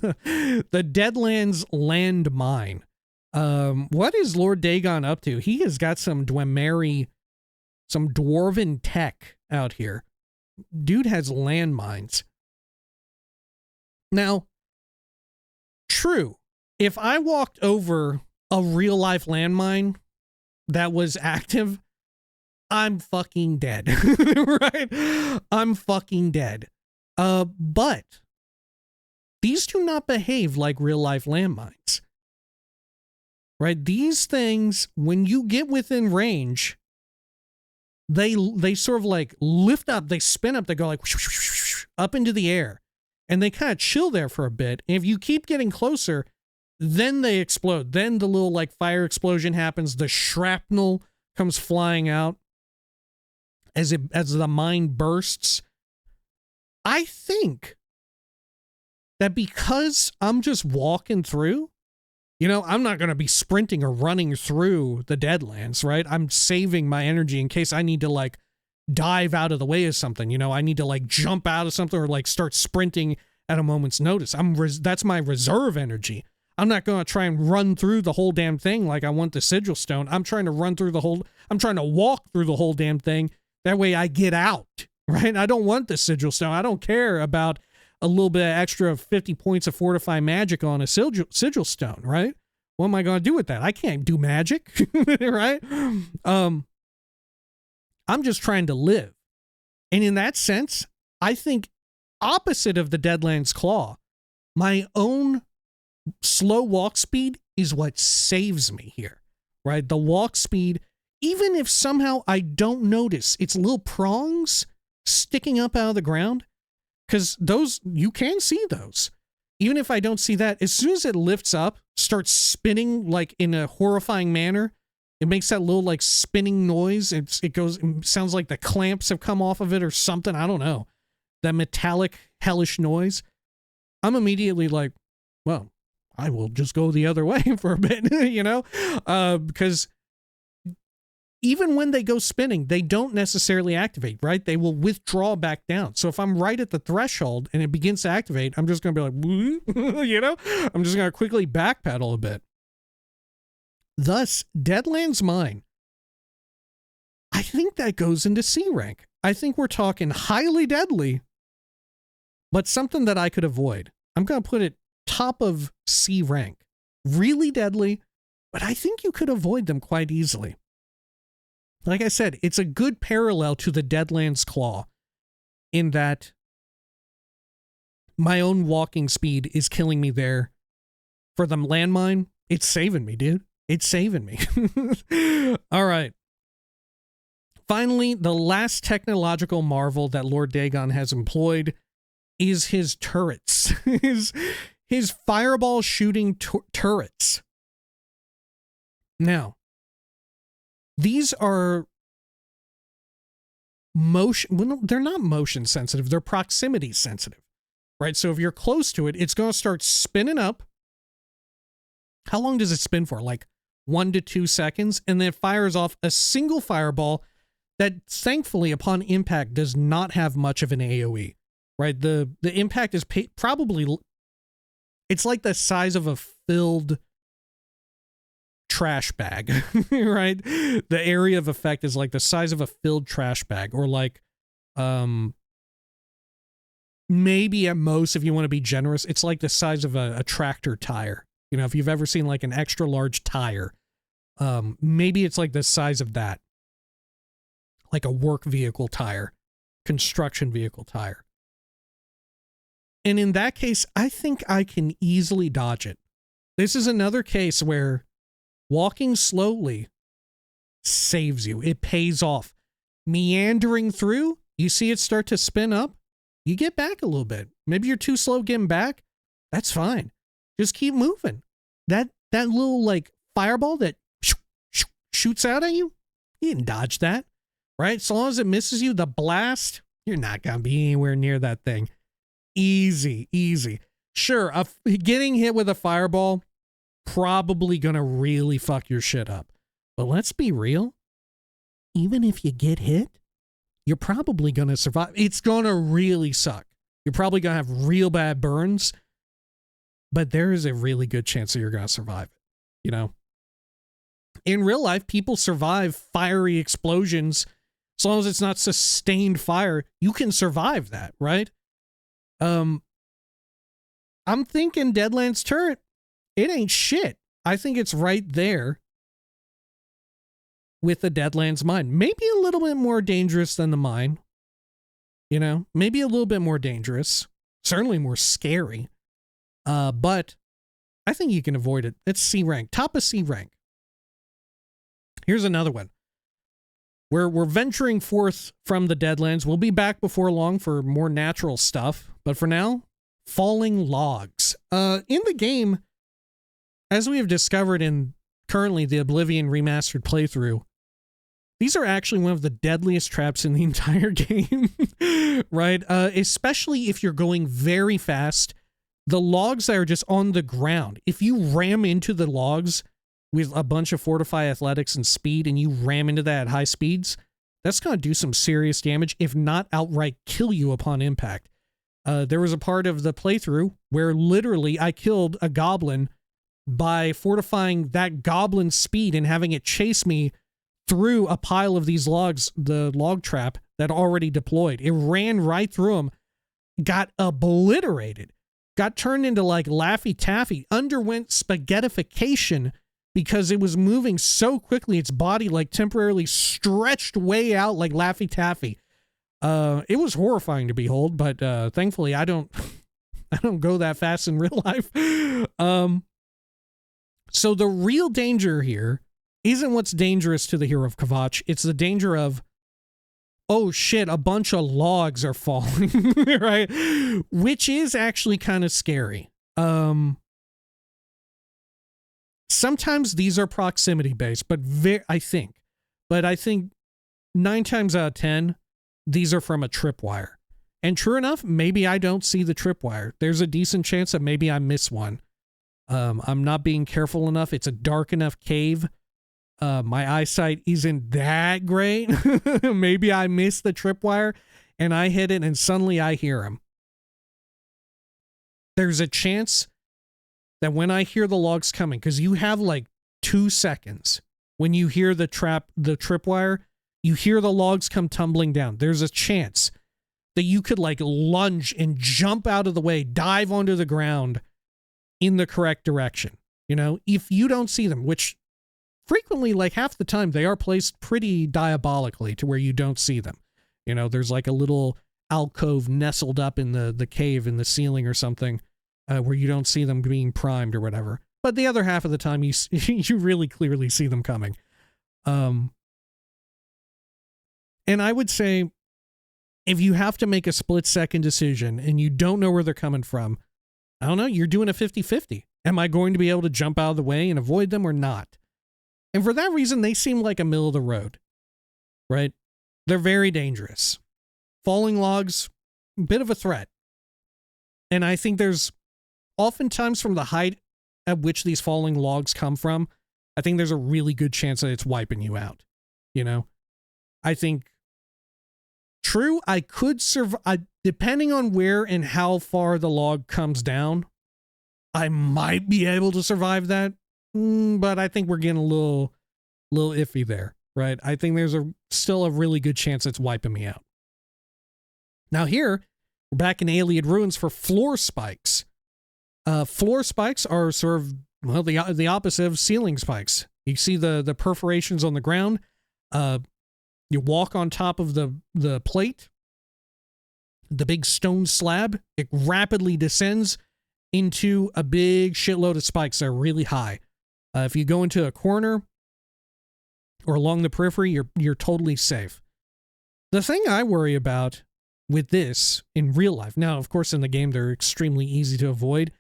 The Deadlands land mine. What is Lord Dagon up to? He has got some Dwemer, some dwarven tech out here. Dude has landmines. Now, true, if I walked over a real life landmine that was active, I'm fucking dead. Right? I'm fucking dead. But these do not behave like real life landmines. Right? These things, when you get within range, they sort of like lift up, they spin up, they go like up into the air, and they kind of chill there for a bit. And if you keep getting closer, then they explode. Then the little like fire explosion happens. The shrapnel comes flying out as the mine bursts. I think that because I'm just walking through, you know, I'm not going to be sprinting or running through the Deadlands, right? I'm saving my energy in case I need to like dive out of the way of something. You know, I need to like jump out of something or like start sprinting at a moment's notice. That's my reserve energy. I'm not going to try and run through the whole damn thing like I want the sigil stone. I'm trying to walk through the whole damn thing. That way I get out, right? I don't want the sigil stone. I don't care about a little bit of extra 50 points of fortify magic on a sigil stone, right? What am I going to do with that? I can't do magic, right? I'm just trying to live. And in that sense, I think opposite of the Deadlands Claw, my own slow walk speed is what saves me here, right? The walk speed, even if somehow I don't notice its little prongs sticking up out of the ground, because those, you can see those. Even if I don't see that, as soon as it lifts up, starts spinning like in a horrifying manner, it makes that little like spinning noise. It sounds like the clamps have come off of it or something. I don't know. That metallic, hellish noise. I'm immediately like, well, I will just go the other way for a bit, you know? Because even when they go spinning, they don't necessarily activate, right? They will withdraw back down. So if I'm right at the threshold and it begins to activate, I'm just going to be like, you know? I'm just going to quickly backpedal a bit. Thus, Deadlands Mine, I think that goes into C rank. I think we're talking highly deadly, but something that I could avoid. I'm going to put it top of C rank. Really deadly, but I think you could avoid them quite easily. Like I said, it's a good parallel to the Deadlands Claw in that my own walking speed is killing me there. For the landmine, it's saving me, dude. It's saving me. All right. Finally, the last technological marvel that Lord Dagon has employed is his turrets. his fireball shooting turrets. Now, these are motion, well, they're not motion sensitive, they're proximity sensitive, right? So if you're close to it, it's going to start spinning up. How long does it spin for? Like 1 to 2 seconds, and then it fires off a single fireball that thankfully upon impact does not have much of an AoE, right? The impact is probably, it's like the size of a filled trash bag, right? The area of effect is like the size of a filled trash bag, or like maybe at most, if you want to be generous, it's like the size of a tractor tire. You know, if you've ever seen like an extra large tire, maybe it's like the size of that, like a work vehicle tire, construction vehicle tire. And in that case, I think I can easily dodge it. This is another case where walking slowly saves you. It pays off. Meandering through, you see it start to spin up, you get back a little bit. Maybe you're too slow getting back. That's fine. Just keep moving. That little like fireball that shoots out at you, you didn't dodge that, right? So long as it misses you, the blast, you're not going to be anywhere near that thing. Easy, easy. Sure, getting hit with a fireball, probably going to really fuck your shit up. But let's be real. Even if you get hit, you're probably going to survive. It's going to really suck. You're probably going to have real bad burns, but there is a really good chance that you're going to survive it, you know? In real life, people survive fiery explosions. As long as it's not sustained fire, you can survive that, right? I'm thinking Deadlands turret, it ain't shit. I think it's right there with the Deadlands mine. Maybe a little bit more dangerous than the mine. You know, maybe a little bit more dangerous. Certainly more scary. But I think you can avoid it. It's C rank. Top of C rank. Here's another one. We're venturing forth from the Deadlands. We'll be back before long for more natural stuff. But for now, falling logs. In the game, as we have discovered in currently the Oblivion remastered playthrough, these are actually one of the deadliest traps in the entire game, right? Especially if you're going very fast. The logs that are just on the ground, if you ram into the logs with a bunch of Fortify Athletics and speed, and you ram into that at high speeds, that's going to do some serious damage, if not outright kill you upon impact. There was a part of the playthrough where literally I killed a goblin by fortifying that goblin's speed and having it chase me through a pile of these logs, the log trap that already deployed. It ran right through them, got obliterated, got turned into like Laffy Taffy, underwent spaghettification because it was moving so quickly. Its body like temporarily stretched way out like Laffy Taffy. It was horrifying to behold, but thankfully I don't go that fast in real life. So the real danger here isn't what's dangerous to the hero of Kvatch. It's the danger of, oh shit, a bunch of logs are falling, right? Which is actually kind of scary. Sometimes these are proximity based, but I think 9 times out of 10, these are from a tripwire. And true enough, maybe I don't see the tripwire. There's a decent chance that maybe I miss one. I'm not being careful enough. It's a dark enough cave. My eyesight isn't that great. Maybe I missed the tripwire and I hit it and suddenly I hear him. There's a chance that when I hear the logs coming, because you have like 2 seconds when you hear the tripwire, you hear the logs come tumbling down. There's a chance that you could like lunge and jump out of the way, dive onto the ground in the correct direction. You know, if you don't see them, which frequently, like half the time, they are placed pretty diabolically to where you don't see them. You know, there's like a little alcove nestled up in the cave in the ceiling or something where you don't see them being primed or whatever. But the other half of the time, you really clearly see them coming. And I would say, if you have to make a split-second decision and you don't know where they're coming from, I don't know, you're doing a 50-50. Am I going to be able to jump out of the way and avoid them or not? And for that reason, they seem like a middle of the road, right? They're very dangerous. Falling logs, a bit of a threat. And I think there's oftentimes from the height at which these falling logs come from, I think there's a really good chance that it's wiping you out. You know, I think true, I could survive, depending on where and how far the log comes down, I might be able to survive that. But I think we're getting a little iffy there, right? I think there's still a really good chance it's wiping me out. Now here, we're back in Alien Ruins for floor spikes. Floor spikes are sort of, well, the opposite of ceiling spikes. You see the perforations on the ground. You walk on top of the plate, the big stone slab. It rapidly descends into a big shitload of spikes that are really high. If you go into a corner or along the periphery, you're totally safe. The thing I worry about with this in real life, now, of course, in the game, they're extremely easy to avoid.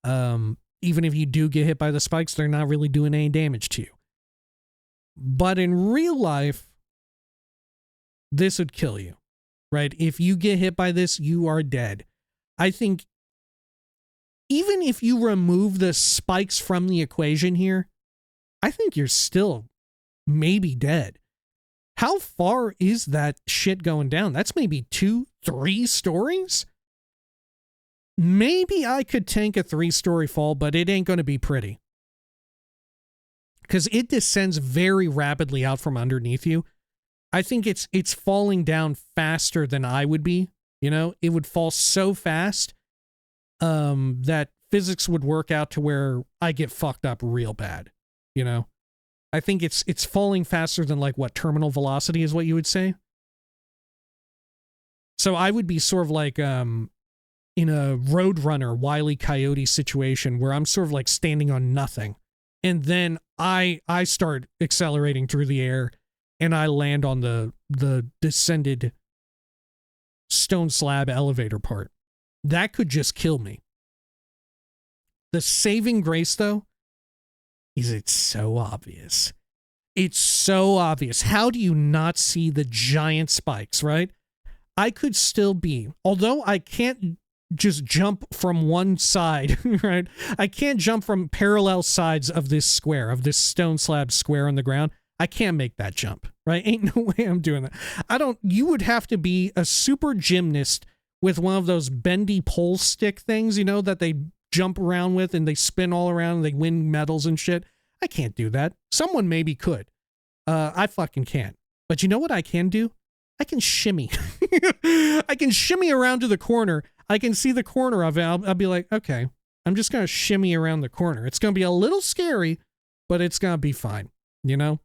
Even if you do get hit by the spikes, they're not really doing any damage to you. But in real life, this would kill you, right? If you get hit by this, you are dead. I think even if you remove the spikes from the equation here, I think you're still maybe dead. How far is that shit going down? That's maybe 2-3 stories? Maybe I could tank a 3-story fall, but it ain't going to be pretty. Because it descends very rapidly out from underneath you. I think it's falling down faster than I would be. You know, it would fall so fast that physics would work out to where I get fucked up real bad. You know, I think it's falling faster than like what terminal velocity is what you would say. So I would be sort of like in a Roadrunner Wile E. Coyote situation where I'm sort of like standing on nothing, and then I start accelerating through the air. And I land on the descended stone slab elevator part. That could just kill me. The saving grace, though, is it's so obvious. It's so obvious. How do you not see the giant spikes, right? I could still be, although I can't just jump from one side, right? I can't jump from parallel sides of this square, of this stone slab square on the ground. I can't make that jump, right? Ain't no way I'm doing that. You would have to be a super gymnast with one of those bendy pole stick things, you know, that they jump around with and they spin all around and they win medals and shit. I can't do that. Someone maybe could. I fucking can't. But you know what I can do? I can shimmy. I can shimmy around to the corner. I can see the corner of it. I'll be like, okay, I'm just going to shimmy around the corner. It's going to be a little scary, but it's going to be fine, you know?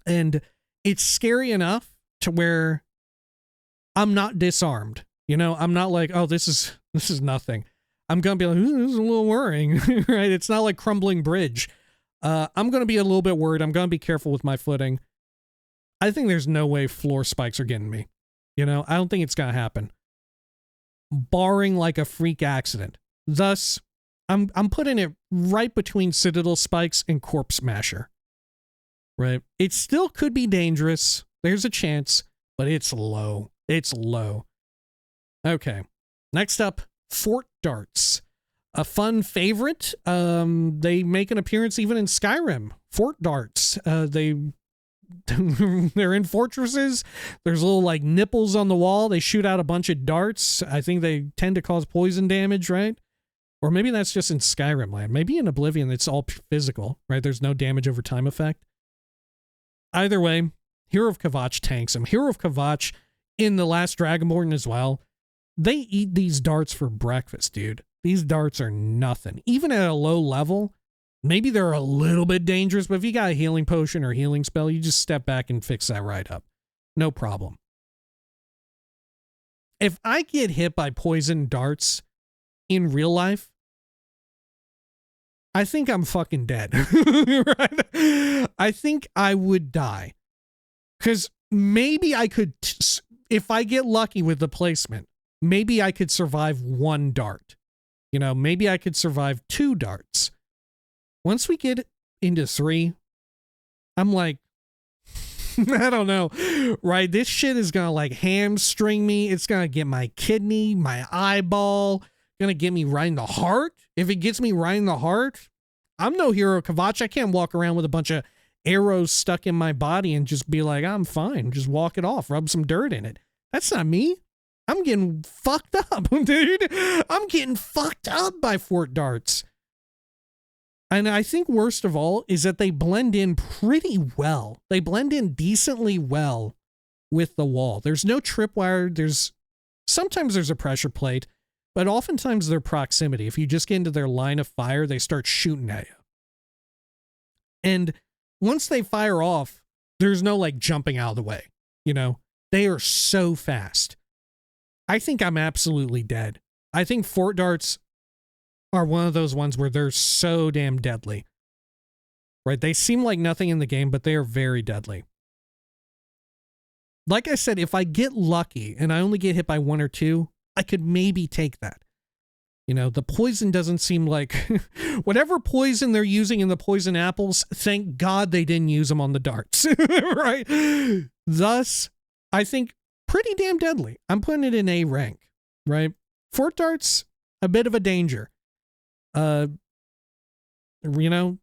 And it's scary enough to where I'm not disarmed. You know, I'm not like, oh, this is nothing. I'm going to be like, this is a little worrying, right? It's not like crumbling bridge. I'm going to be a little bit worried. I'm going to be careful with my footing. I think there's no way floor spikes are getting me. You know, I don't think it's going to happen. Barring like a freak accident. Thus, I'm putting it right between Citadel spikes and Corpse Smasher. Right? It still could be dangerous. There's a chance, but it's low. It's low. Okay. Next up, Fort Darts. A fun favorite. They make an appearance even in Skyrim. Fort Darts. They're in fortresses. There's little like nipples on the wall. They shoot out a bunch of darts. I think they tend to cause poison damage, right? Or maybe that's just in Skyrim land. Maybe in Oblivion it's all physical, right? There's no damage over time effect. Either way, Hero of Kvatch tanks him. Hero of Kvatch in the last Dragonborn as well. They eat these darts for breakfast, dude. These darts are nothing. Even at a low level, maybe they're a little bit dangerous, but if you got a healing potion or healing spell, you just step back and fix that right up. No problem. If I get hit by poison darts in real life, I think I'm fucking dead. Right? I think I would die. Because maybe I could, if I get lucky with the placement, maybe I could survive one dart. You know, maybe I could survive 2 darts. Once we get into 3, I'm like, I don't know, right? This shit is going to like hamstring me. It's going to get my kidney, my eyeball, going to get me right in the heart. If it gets me right in the heart, I'm no Hero of Kvatch. I can't walk around with a bunch of arrows stuck in my body and just be like, I'm fine. Just walk it off, rub some dirt in it. That's not me. I'm getting fucked up, dude. I'm getting fucked up by Fort Darts. And I think worst of all is that they blend in pretty well. They blend in decently well with the wall. There's no tripwire. Sometimes there's a pressure plate, but oftentimes their proximity. If you just get into their line of fire, they start shooting at you. And once they fire off, there's no like jumping out of the way. You know, they are so fast. I think I'm absolutely dead. I think Fort Darts are one of those ones where they're so damn deadly. Right? They seem like nothing in the game, but they are very deadly. Like I said, if I get lucky and I only get hit by 1 or 2, I could maybe take that. You know, the poison doesn't seem like... whatever poison they're using in the poison apples, thank God they didn't use them on the darts. Right? Thus, I think pretty damn deadly. I'm putting it in A rank, right? Fort Darts, a bit of a danger. You know,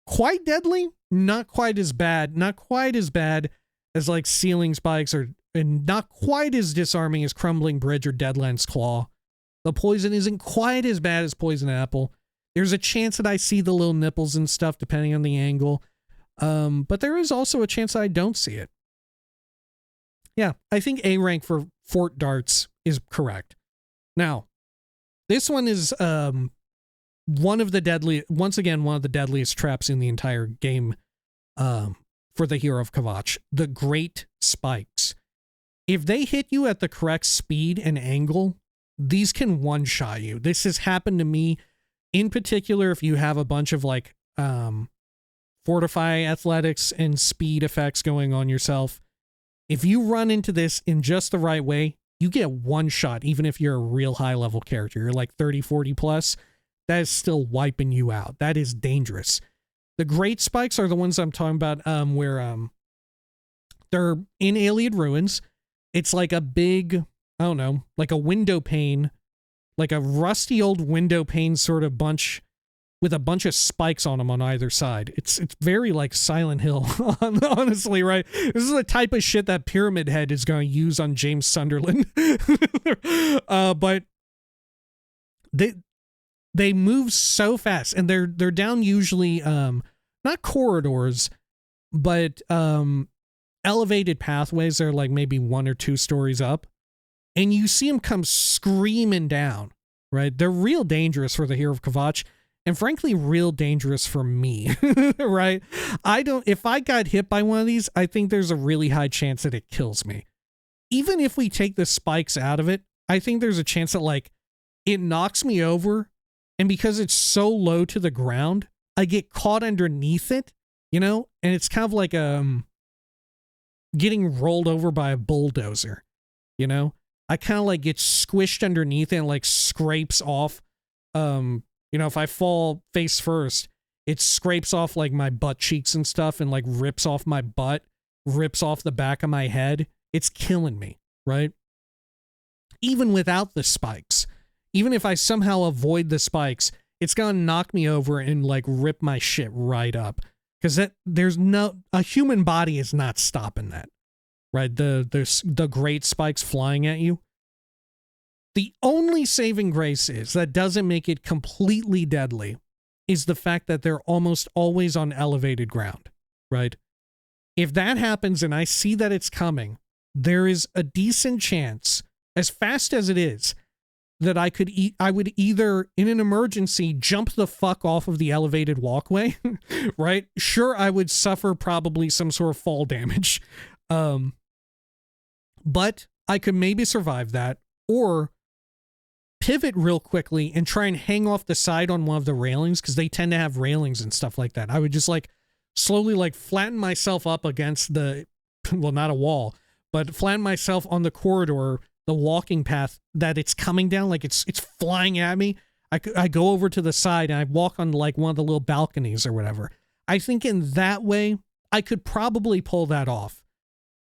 quite deadly, not quite as bad. Not quite as bad as like ceiling spikes and not quite as disarming as Crumbling Bridge or Deadlands Claw. The poison isn't quite as bad as Poison Apple. There's a chance that I see the little nipples and stuff depending on the angle. But there is also a chance that I don't see it. Yeah, I think A rank for Fort Darts is correct. Now, this one is one of the deadliest traps in the entire game for the Hero of Kvatch. The Great Spikes. If they hit you at the correct speed and angle, these can one-shot you. This has happened to me in particular if you have a bunch of like fortify athletics and speed effects going on yourself. If you run into this in just the right way, you get one shot, even if you're a real high level character. You're like 30, 40 plus. That is still wiping you out. That is dangerous. The Great Spikes are the ones I'm talking about where they're in Ayleid Ruins. It's like a big, I don't know, like a window pane, like a rusty old window pane sort of bunch with a bunch of spikes on them on either side. It's very like Silent Hill, honestly, right? This is the type of shit that Pyramid Head is going to use on James Sunderland. But they move so fast, and they're down usually not corridors, but elevated pathways. They're like maybe 1 or 2 stories up, and you see them come screaming down, right? They're real dangerous for the Hero of Kvatch, and frankly real dangerous for me. Right? If I got hit by one of these, I think there's a really high chance that it kills me. Even if we take the spikes out of it, I think there's a chance that like it knocks me over, and because it's so low to the ground, I get caught underneath it, you know? And it's kind of like getting rolled over by a bulldozer, you know? I kind of like get squished underneath it and like scrapes off. You know, if I fall face first, it scrapes off like my butt cheeks and stuff and like rips off my butt, rips off the back of my head. It's killing me, right? Even without the spikes, even if I somehow avoid the spikes, it's gonna knock me over and like rip my shit right up. Because a human body is not stopping that, right? The great spikes flying at you. The only saving grace is that doesn't make it completely deadly is the fact that they're almost always on elevated ground, right? If that happens and I see that it's coming, there is a decent chance, as fast as it is, that I would either, in an emergency, jump the fuck off of the elevated walkway, right? Sure, I would suffer probably some sort of fall damage, but I could maybe survive that, or pivot real quickly and try and hang off the side on one of the railings, because they tend to have railings and stuff like that. I would just like slowly like flatten myself up against the, well, not a wall, but flatten myself on the corridor, the walking path that it's coming down, like it's flying at me. I go over to the side and I walk on like one of the little balconies or whatever. I think in that way, I could probably pull that off.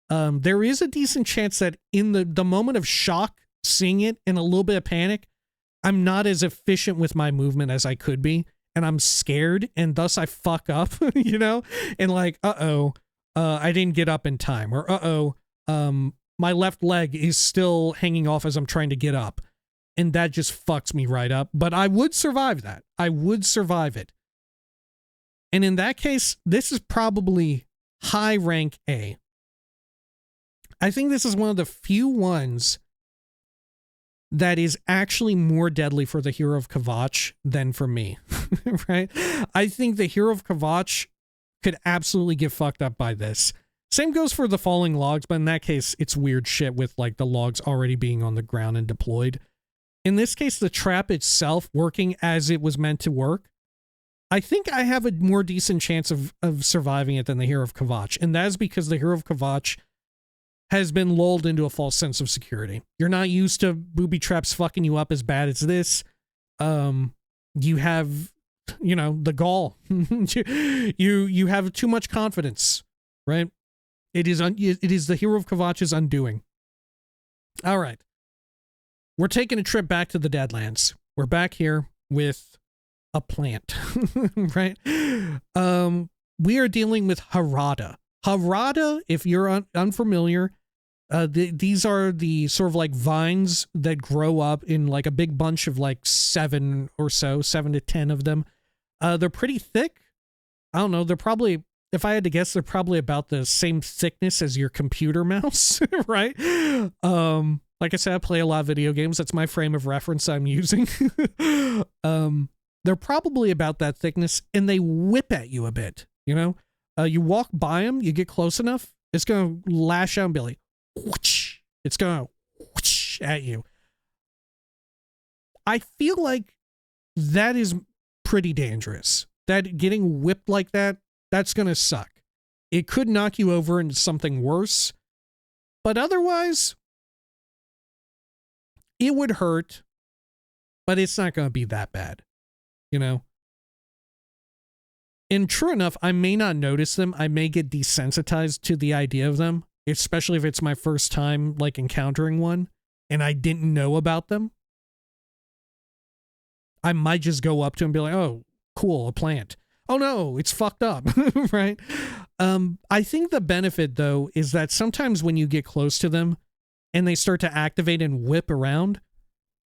There is a decent chance that in the moment of shock, seeing it, and a little bit of panic, I'm not as efficient with my movement as I could be, and I'm scared, and thus I fuck up, you know? And like, I didn't get up in time, or my left leg is still hanging off as I'm trying to get up, and that just fucks me right up. But I would survive that. I would survive it. And in that case, this is probably high rank A. I think this is one of the few ones that is actually more deadly for the Hero of Kvatch than for me, right? I think the Hero of Kvatch could absolutely get fucked up by this. Same goes for the falling logs, but in that case, it's weird shit with like the logs already being on the ground and deployed. In this case, the trap itself working as it was meant to work, I think I have a more decent chance of surviving it than the Hero of Kvatch, and that is because the Hero of Kvatch has been lulled into a false sense of security. You're not used to booby traps fucking you up as bad as this. You have, you know, the gall. you have too much confidence, right? It is the Hero of Kvatch's undoing. All right. We're taking a trip back to the Deadlands. We're back here with a plant, right? We are dealing with Harada. Harada, if you're unfamiliar, these are the sort of like vines that grow up in like a big bunch of like 7 to 10 of them. They're pretty thick. I don't know. They're probably, if I had to guess, they're probably about the same thickness as your computer mouse, right? Like I said, I play a lot of video games. That's my frame of reference I'm using. They're probably about that thickness, and they whip at you a bit, you know? You walk by them, you get close enough, it's going to lash out and be like, whoosh. It's going to whoosh at you. I feel like that is pretty dangerous. That getting whipped like that, that's going to suck. It could knock you over into something worse, but otherwise, it would hurt, but it's not going to be that bad, you know? And true enough, I may not notice them. I may get desensitized to the idea of them, especially if it's my first time like encountering one and I didn't know about them. I might just go up to him and be like, oh, cool, a plant. Oh no, it's fucked up, right? I think the benefit though is that sometimes when you get close to them and they start to activate and whip around,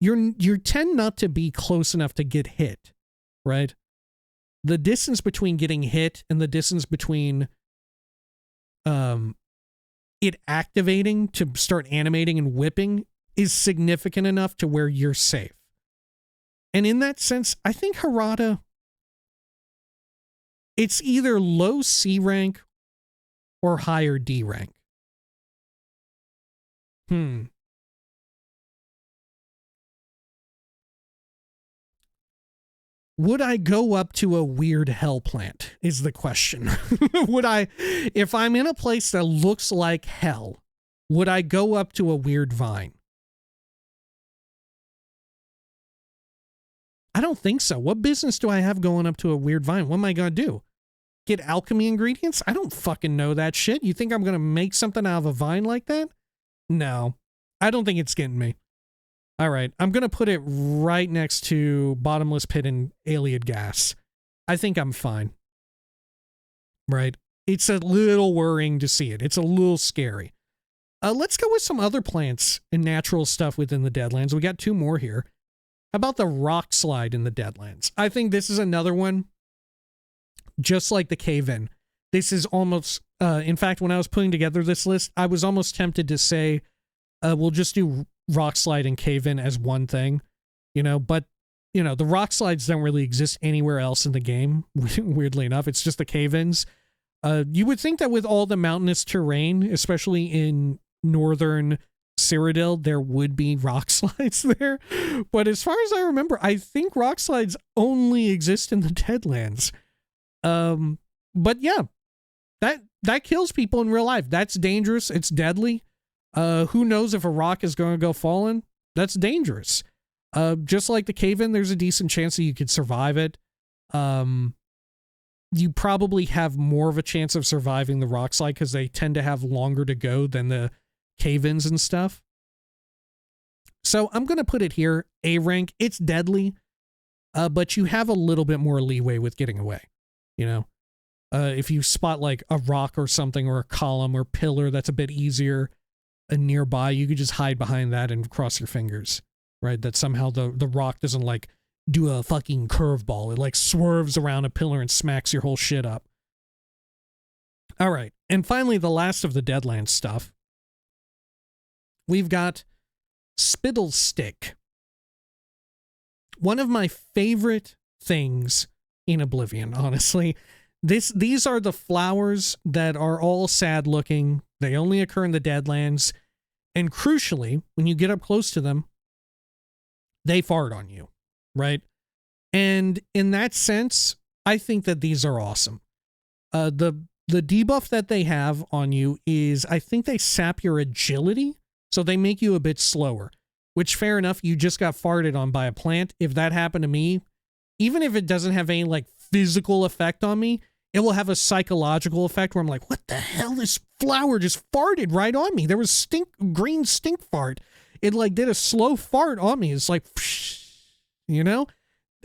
you tend not to be close enough to get hit, right? The distance between getting hit and the distance between it activating to start animating and whipping is significant enough to where you're safe. And in that sense, I think Harada, it's either low C rank or higher D rank. Would I go up to a weird hell plant is the question. Would I, if I'm in a place that looks like hell, would I go up to a weird vine? I don't think so. What business do I have going up to a weird vine? What am I going to do? Get alchemy ingredients? I don't fucking know that shit. You think I'm going to make something out of a vine like that? No, I don't think it's getting me. All right, I'm going to put it right next to bottomless pit and alien gas. I think I'm fine. Right? It's a little worrying to see it. It's a little scary. Let's go with some other plants and natural stuff within the Deadlands. We got 2 more here. How about the rock slide in the Deadlands? I think this is another one, just like the cave-in. This is almost, in fact, when I was putting together this list, I was almost tempted to say, we'll just do rock slide and cave-in as one thing, but, the rock slides don't really exist anywhere else in the game, weirdly enough. It's just the cave-ins. You would think that with all the mountainous terrain, especially in northern Cyrodiil, there would be rock slides there. But as far as I remember, I think rock slides only exist in the Deadlands. But yeah, that kills people in real life. That's dangerous. It's deadly. Who knows if a rock is going to go falling? That's dangerous. Just like the cave-in, there's a decent chance that you could survive it. You probably have more of a chance of surviving the rock slide because they tend to have longer to go than the cave-ins and stuff. So I'm going to put it here, A rank. It's deadly, but you have a little bit more leeway with getting away. If you spot like a rock or something or a column or pillar that's a bit easier nearby, you could just hide behind that and cross your fingers, right? That somehow the rock doesn't like do a fucking curveball. It like swerves around a pillar and smacks your whole shit up. All right. And finally, the last of the Deadlands stuff. We've got Spittle Stick. One of my favorite things in Oblivion, honestly. These are the flowers that are all sad looking. They only occur in the Deadlands. And crucially, when you get up close to them, they fart on you, right? And in that sense, I think that these are awesome. The debuff that they have on you is, I think they sap your agility, so they make you a bit slower, which fair enough, you just got farted on by a plant. If that happened to me, even if it doesn't have any like physical effect on me, it will have a psychological effect where I'm like, what the hell? This flower just farted right on me. There was green stink fart. It like did a slow fart on me. It's like,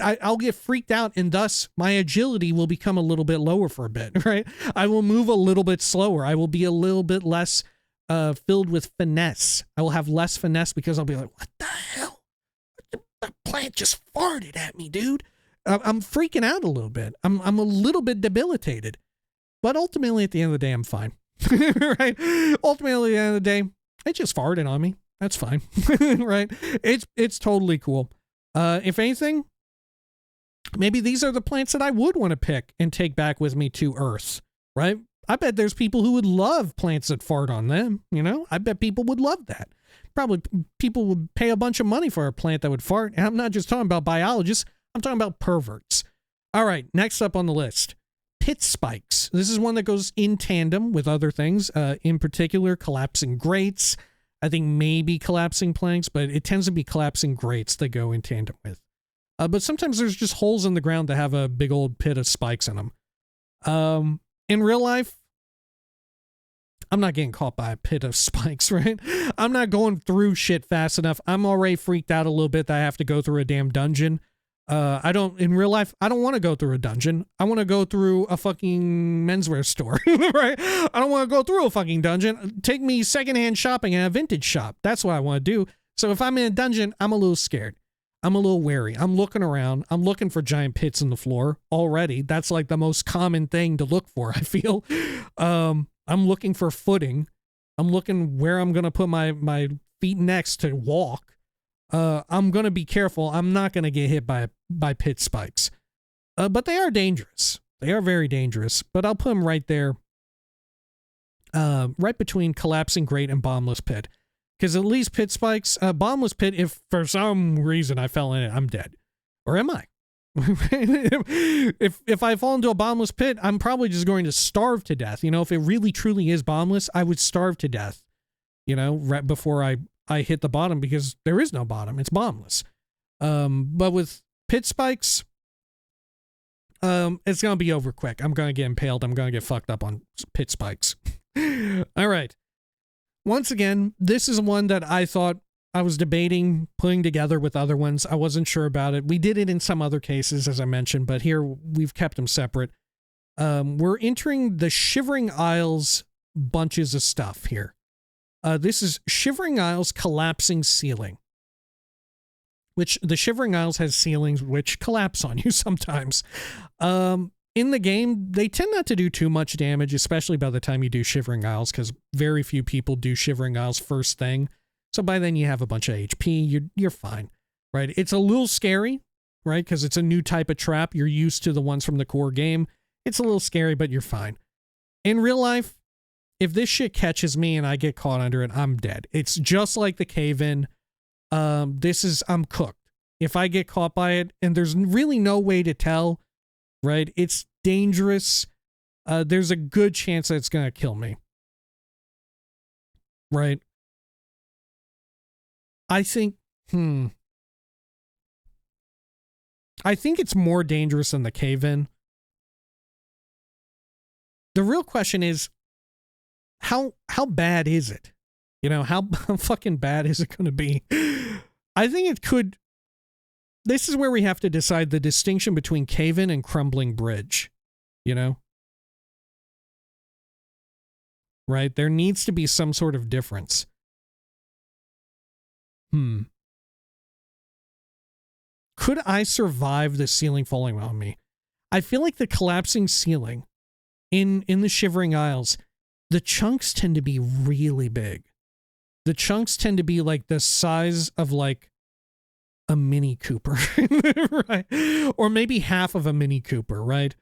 I'll get freaked out, and thus my agility will become a little bit lower for a bit, right? I will move a little bit slower. I will be a little bit less filled with finesse. I will have less finesse because I'll be like, what the hell? The plant just farted at me, dude. I'm freaking out a little bit. I'm a little bit debilitated. But ultimately, at the end of the day, I'm fine. Right? Ultimately, at the end of the day, it just farted on me. That's fine. Right? It's totally cool. If anything, maybe these are the plants that I would want to pick and take back with me to Earth. Right? I bet there's people who would love plants that fart on them. I bet people would love that. Probably people would pay a bunch of money for a plant that would fart. And I'm not just talking about biologists. I'm talking about perverts. All right, next up on the list, pit spikes. This is one that goes in tandem with other things, in particular, collapsing grates. I think maybe collapsing planks, but it tends to be collapsing grates that go in tandem with. But sometimes there's just holes in the ground that have a big old pit of spikes in them. In real life, I'm not getting caught by a pit of spikes, right? I'm not going through shit fast enough. I'm already freaked out a little bit that I have to go through a damn dungeon. In real life, I don't want to go through a dungeon. I want to go through a fucking menswear store, right? I don't want to go through a fucking dungeon. Take me secondhand shopping at a vintage shop. That's what I want to do. So if I'm in a dungeon, I'm a little scared. I'm a little wary. I'm looking around. I'm looking for giant pits in the floor already. That's like the most common thing to look for, I feel. I'm looking for footing. I'm looking where I'm going to put my feet next to walk. I'm going to be careful. I'm not going to get hit by pit spikes. But they are dangerous. They are very dangerous. But I'll put them right there. Right between collapsing grate and bottomless pit. Because at least pit spikes, bottomless pit, if for some reason I fell in it, I'm dead. Or am I? if I fall into a bottomless pit, I'm probably just going to starve to death. You know, if it really truly is bottomless, I would starve to death, you know, right before I hit the bottom, because there is no bottom. It's bottomless. But with pit spikes, it's going to be over quick. I'm going to get impaled. I'm going to get fucked up on pit spikes. All right. Once again, this is one that I thought I was debating putting together with other ones. I wasn't sure about it. We did it in some other cases, as I mentioned, but here we've kept them separate. We're entering the Shivering Isles bunches of stuff here. This is Shivering Isles Collapsing Ceiling, which the Shivering Isles has ceilings which collapse on you sometimes. In the game, they tend not to do too much damage, especially by the time you do Shivering Isles, because very few people do Shivering Isles first thing. So by then you have a bunch of HP, you're fine, right? It's a little scary, right? Because it's a new type of trap. You're used to the ones from the core game. It's a little scary, but you're fine. In real life, if this shit catches me and I get caught under it, I'm dead. It's just like the cave-in. I'm cooked. If I get caught by it, and there's really no way to tell, right? It's dangerous. There's a good chance that it's going to kill me. Right? I think it's more dangerous than the cave-in. The real question is, how bad is it? You know, how fucking bad is it going to be? I think it could. This is where we have to decide the distinction between cave-in and crumbling bridge. You know? Right? There needs to be some sort of difference. Could I survive the ceiling falling on me? I feel like the collapsing ceiling in the Shivering Isles, the chunks tend to be really big. The chunks tend to be like the size of like a Mini Cooper, right? Or maybe half of a Mini Cooper, right?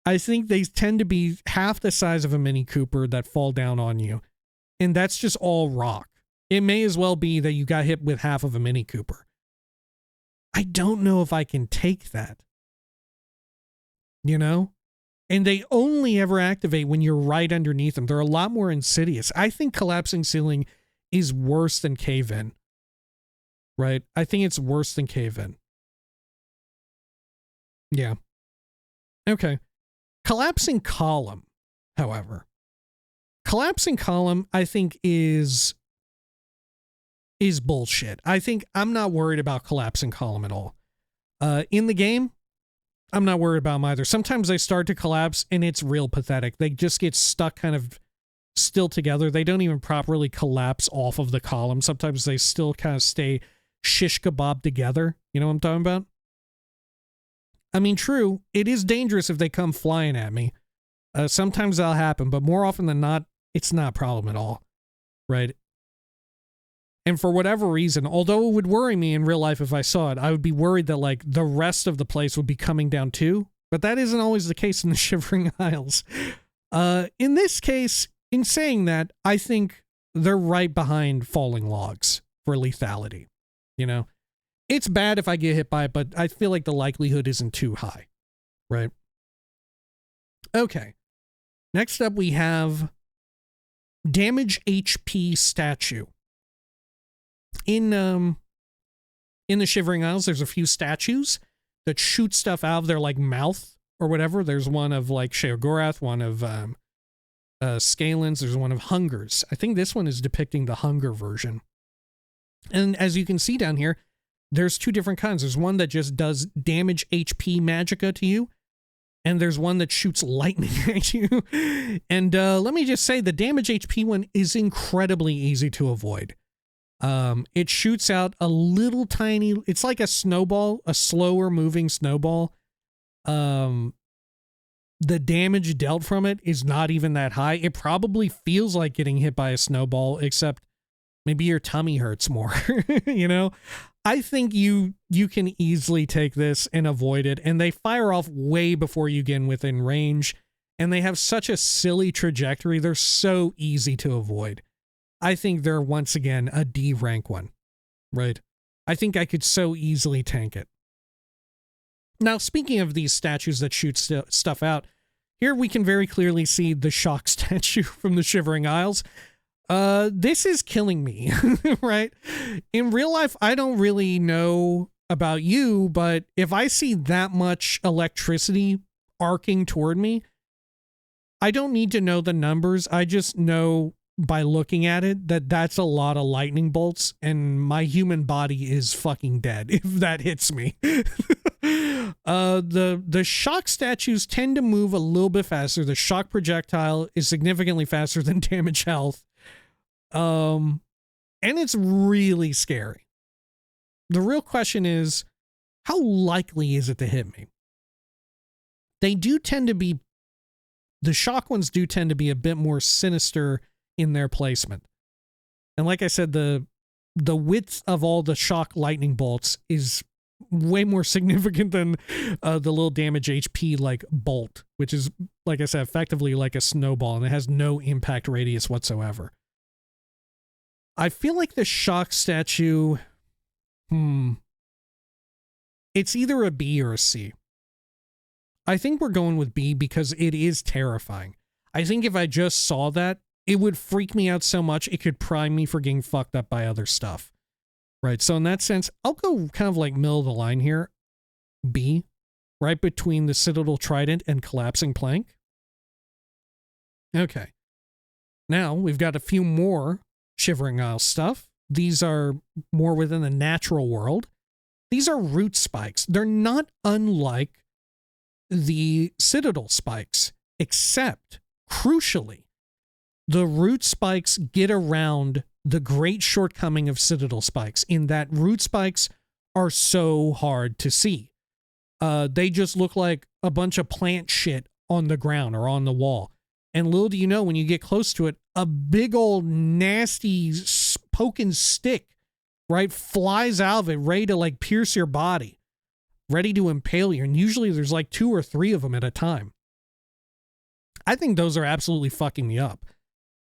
I think they tend to be half the size of a Mini Cooper that fall down on you. And that's just all rock. It may as well be that you got hit with half of a Mini Cooper. I don't know if I can take that. You know? And they only ever activate when you're right underneath them. They're a lot more insidious. I think collapsing ceiling is worse than cave-in. Right? I think it's worse than cave-in. Yeah. Okay. Collapsing column, however. Collapsing column, I think, is bullshit. I think I'm not worried about collapsing column at all. In the game, I'm not worried about them either. Sometimes they start to collapse and it's real pathetic. They just get stuck kind of still together. They don't even properly collapse off of the column. Sometimes they still kind of stay shish kebab together. You know what I'm talking about? I mean, true, it is dangerous if they come flying at me. Sometimes that'll happen, but more often than not, it's not a problem at all. Right? And for whatever reason, although it would worry me in real life if I saw it, I would be worried that like the rest of the place would be coming down too. But that isn't always the case in the Shivering Isles. In this case, in saying that, I think they're right behind falling logs for lethality. You know, it's bad if I get hit by it, but I feel like the likelihood isn't too high. Right? Okay. Next up, we have damage HP statue. In the Shivering Isles, there's a few statues that shoot stuff out of their like mouth or whatever. There's one of like Sheogorath, one of Scalens, there's one of Hungers. I think this one is depicting the Hunger version. And as you can see down here, there's two different kinds. There's one that just does damage HP magicka to you, and there's one that shoots lightning at you. And let me just say, the damage HP one is incredibly easy to avoid. It shoots out a little tiny, it's like a snowball, a slower moving snowball. The damage dealt from it is not even that high. It probably feels like getting hit by a snowball, except maybe your tummy hurts more. You know, I think you can easily take this and avoid it, and they fire off way before you get within range, and they have such a silly trajectory. They're so easy to avoid. I think they're once again a D rank one, right? I think I could so easily tank it. Now, speaking of these statues that shoot stuff out, here we can very clearly see the shock statue from the Shivering Isles. This is killing me, right? In real life, I don't really know about you, but if I see that much electricity arcing toward me, I don't need to know the numbers. I just know by looking at it that that's a lot of lightning bolts, and my human body is fucking dead if that hits me. The shock statues tend to move a little bit faster. The shock projectile is significantly faster than damage health. And it's really scary. The real question is, how likely is it to hit me? They do tend to be, the shock ones do tend to be a bit more sinister in their placement. And like I said, the width of all the shock lightning bolts is way more significant than the little damage HP like bolt, which is, like I said, effectively like a snowball, and it has no impact radius whatsoever. I feel like the shock statue, it's either a B or a C. I think we're going with B because it is terrifying. I think if I just saw that, it would freak me out so much it could prime me for getting fucked up by other stuff. Right, so in that sense, I'll go kind of like middle of the line here. B, right between the Citadel Trident and Collapsing Plank. Okay. Now, we've got a few more Shivering Isle stuff. These are more within the natural world. These are root spikes. They're not unlike the Citadel spikes, except, crucially, the root spikes get around the great shortcoming of Citadel spikes in that root spikes are so hard to see. They just look like a bunch of plant shit on the ground or on the wall. And little do you know, when you get close to it, a big old nasty poking stick, right, flies out of it, ready to like pierce your body, ready to impale you. And usually there's like 2 or 3 of them at a time. I think those are absolutely fucking me up,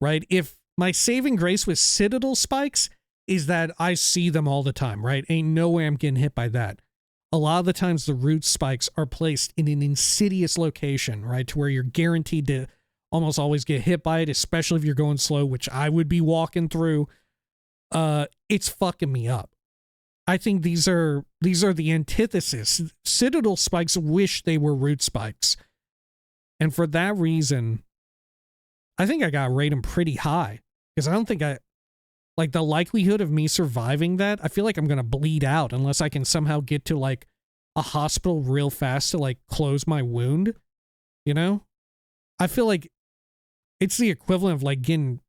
right? If my saving grace with Citadel spikes is that I see them all the time, right? Ain't no way I'm getting hit by that. A lot of the times the root spikes are placed in an insidious location, right? To where you're guaranteed to almost always get hit by it, especially if you're going slow, which I would be walking through. It's fucking me up. I think these are the antithesis. Citadel spikes wish they were root spikes. And for that reason, I think I got rate them pretty high. Because I don't think like the likelihood of me surviving that, I feel like I'm going to bleed out unless I can somehow get to like a hospital real fast to like close my wound, you know? I feel like it's the equivalent of like getting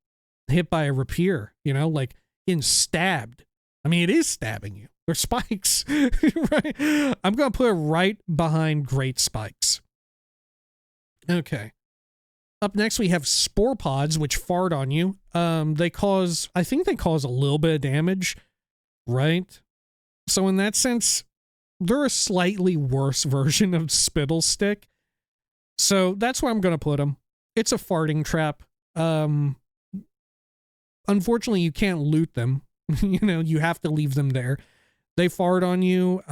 hit by a rapier, you know, like getting stabbed. I mean, it is stabbing you. They're spikes, right? I'm going to put it right behind great spikes. Okay. Up next, we have spore pods, which fart on you. I think they cause a little bit of damage, right? So in that sense, they're a slightly worse version of Spittle Stick. So that's where I'm going to put them. It's a farting trap. Unfortunately, you can't loot them. You know, you have to leave them there. They fart on you.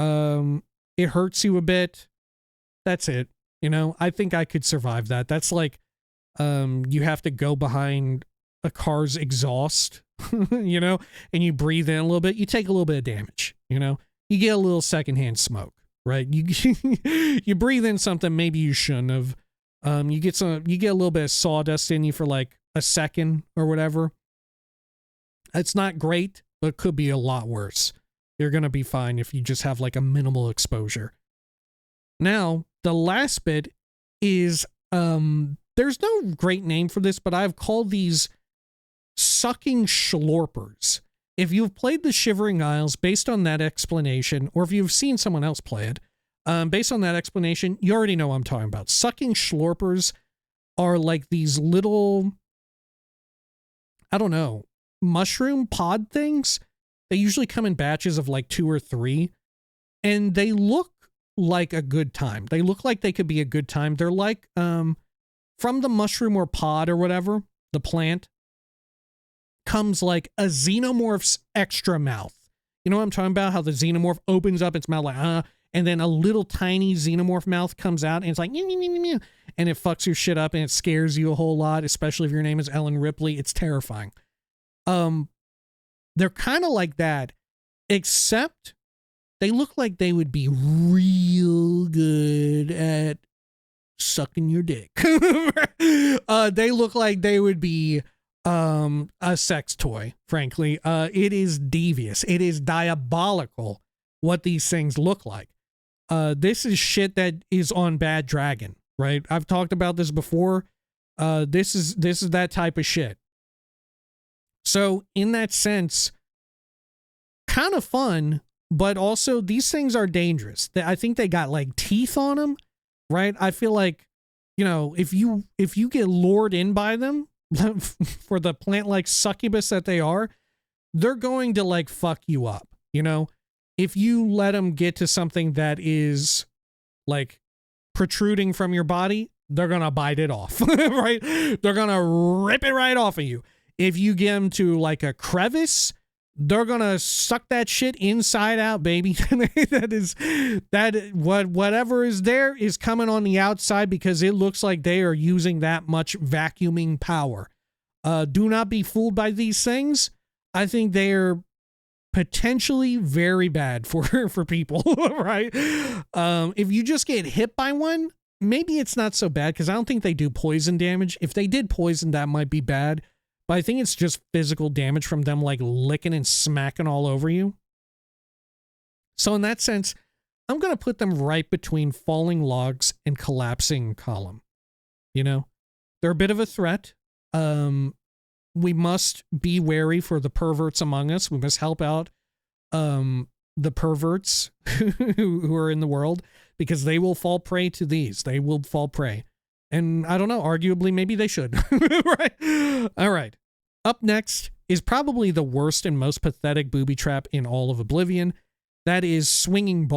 It hurts you a bit. That's it. You know, I think I could survive that. That's like, you have to go behind a car's exhaust, you know, and you breathe in a little bit. You take a little bit of damage, you know, you get a little secondhand smoke, right? You breathe in something maybe you shouldn't have. You get a little bit of sawdust in you for like a second or whatever. It's not great, but it could be a lot worse. You're going to be fine if you just have like a minimal exposure. Now, the last bit is, there's no great name for this, but I've called these sucking schlorpers. if you've played the Shivering Isles based on that explanation, or if you've seen someone else play it, based on that explanation, you already know what I'm talking about. Sucking Schlorpers are like these little, I don't know, mushroom pod things. They usually come in batches of like 2 or 3, and they look like a good time. They look like they could be a good time. They're like, from the mushroom or pod or whatever, the plant, comes like a xenomorph's extra mouth. You know what I'm talking about? How the xenomorph opens up its mouth like, and then a little tiny xenomorph mouth comes out, and it's like, and it fucks your shit up, and it scares you a whole lot, especially if your name is Ellen Ripley. It's terrifying. They're kind of like that, except they look like they would be real good at sucking your dick. They look like they would be a sex toy, frankly. It is devious. It is diabolical what these things look like. This is shit that is on Bad Dragon, right? I've talked about this before. This is that type of shit. So in that sense, kind of fun, but also these things are dangerous. I think they got like teeth on them, right? I feel like, you know, if you get lured in by them for the plant-like succubus that they are, they're going to like fuck you up, you know? If you let them get to something that is like protruding from your body, they're going to bite it off, right? They're going to rip it right off of you. If you get them to like a crevice, they're going to suck that shit inside out, baby. Whatever is there is coming on the outside because it looks like they are using that much vacuuming power. Do not be fooled by these things. I think they are potentially very bad for people, right? If you just get hit by one, maybe it's not so bad because I don't think they do poison damage. If they did poison, that might be bad. But I think it's just physical damage from them like licking and smacking all over you. So in that sense, I'm going to put them right between falling logs and collapsing column. You know, they're a bit of a threat. We must be wary for the perverts among us. We must help out the perverts who are in the world because they will fall prey to these. They will fall prey. And I don't know, arguably, maybe they should. Right? All right. Up next is probably the worst and most pathetic booby trap in all of Oblivion. That is swinging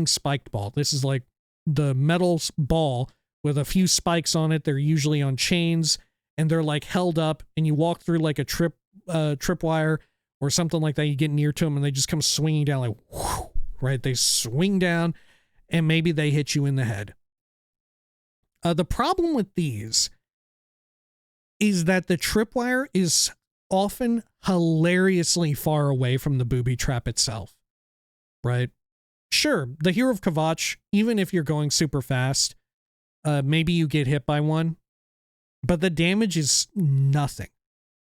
spiked ball. This is like the metal ball with a few spikes on it. They're usually on chains, and they're like held up, and you walk through like a tripwire or something like that. You get near to them, and they just come swinging down like, whoosh, right? They swing down, and maybe they hit you in the head. The problem with these is that the tripwire is often hilariously far away from the booby trap itself, right? Sure, the Hero of Kvatch, even if you're going super fast, maybe you get hit by one, but the damage is nothing.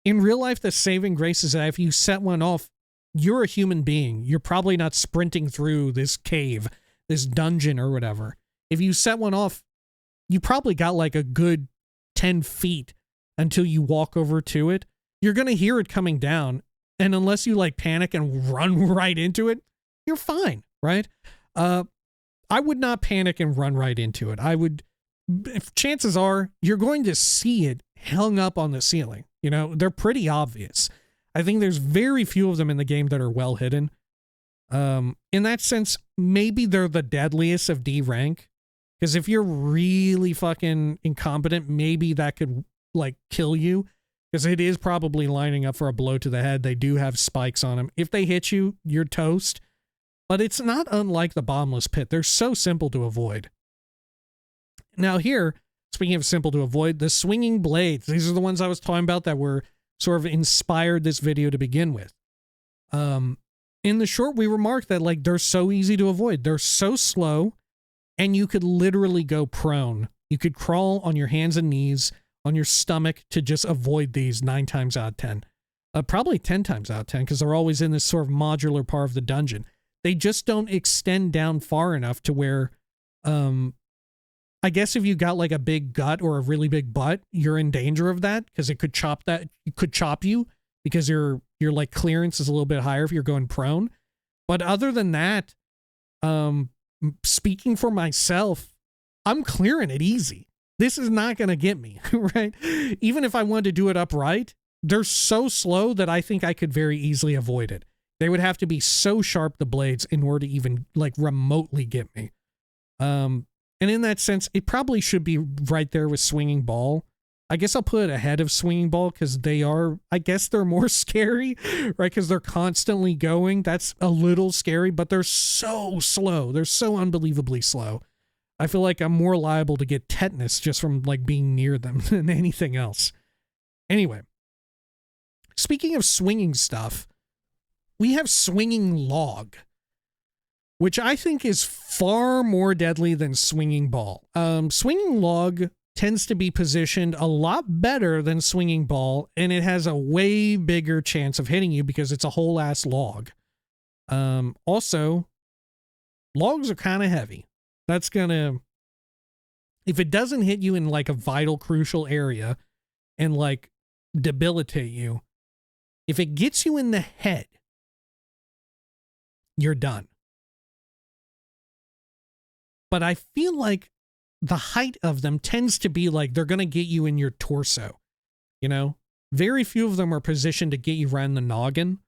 In real life, the saving grace is that if you set one off, you're a human being. You're probably not sprinting through this cave, this dungeon or whatever. If you set one off, you probably got like a good 10 feet until you walk over to it. You're going to hear it coming down. And unless you like panic and run right into it, you're fine, right? I would not panic and run right into it. If chances are you're going to see it hung up on the ceiling. You know, they're pretty obvious. I think there's very few of them in the game that are well hidden. In that sense, maybe they're the deadliest of D rank. Because if you're really fucking incompetent, maybe that could, like, kill you. Because it is probably lining up for a blow to the head. They do have spikes on them. If they hit you, you're toast. But it's not unlike the bottomless pit. They're so simple to avoid. Now here, speaking of simple to avoid, the swinging blades. These are the ones I was talking about that were sort of inspired this video to begin with. In the short, we remarked that, like, they're so easy to avoid. They're so slow. And you could literally go prone. You could crawl on your hands and knees, on your stomach to just avoid these 9 times out of 10. Probably 10 times out of 10 because they're always in this sort of modular part of the dungeon. They just don't extend down far enough to where, I guess if you got like a big gut or a really big butt, you're in danger of that because it could chop you because your like clearance is a little bit higher if you're going prone. But other than that, speaking for myself, I'm clearing it easy. This is not going to get me, right? Even if I wanted to do it upright, they're so slow that I think I could very easily avoid it. They would have to be so sharp, the blades, in order to even like remotely get me. And in that sense, it probably should be right there with Swinging Ball. I guess I'll put it ahead of Swinging Ball because I guess they're more scary, right? Because they're constantly going. That's a little scary, but they're so slow. They're so unbelievably slow. I feel like I'm more liable to get tetanus just from like being near them than anything else. Anyway, speaking of swinging stuff, we have Swinging Log, which I think is far more deadly than Swinging Ball. Swinging Log tends to be positioned a lot better than Swinging Ball, and it has a way bigger chance of hitting you because it's a whole ass log. Also, logs are kind of heavy. That's gonna, if it doesn't hit you in like a vital, crucial area and like debilitate you, if it gets you in the head, you're done. But I feel like the height of them tends to be like they're going to get you in your torso. You know, very few of them are positioned to get you around the noggin.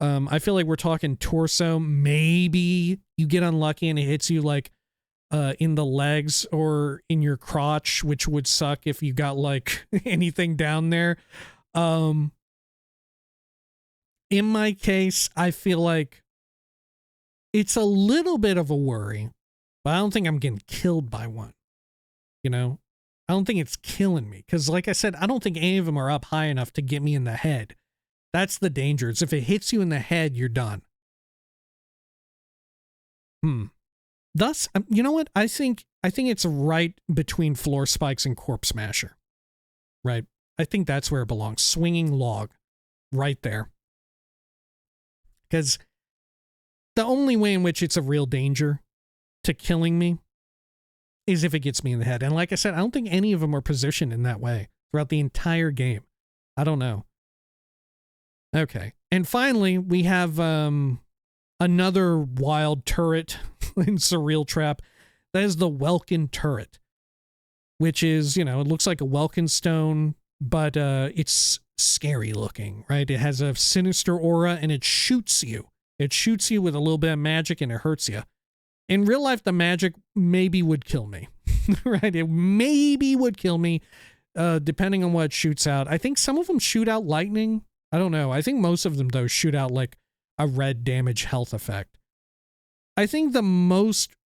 I feel like we're talking torso. Maybe you get unlucky and it hits you like in the legs or in your crotch, which would suck if you got like anything down there. In my case, I feel like it's a little bit of a worry, but I don't think I'm getting killed by one. You know, I don't think it's killing me because, like I said, I don't think any of them are up high enough to get me in the head. That's the danger. It's if it hits you in the head, you're done. Thus, you know what? I think it's right between Floor Spikes and Corpse Smasher. Right? I think that's where it belongs. Swinging Log. Right there. Because the only way in which it's a real danger to killing me is if it gets me in the head. And like I said, I don't think any of them are positioned in that way throughout the entire game. I don't know. Okay. And finally, we have another wild turret in Surreal Trap. That is the Welkin turret, which is, you know, it looks like a Welkin stone, but it's scary looking, right? It has a sinister aura and it shoots you. It shoots you with a little bit of magic and it hurts you. In real life, the magic maybe would kill me, right? It maybe would kill me, depending on what it shoots out. I think some of them shoot out lightning. I don't know. I think most of them, though, shoot out like a red damage health effect. I think the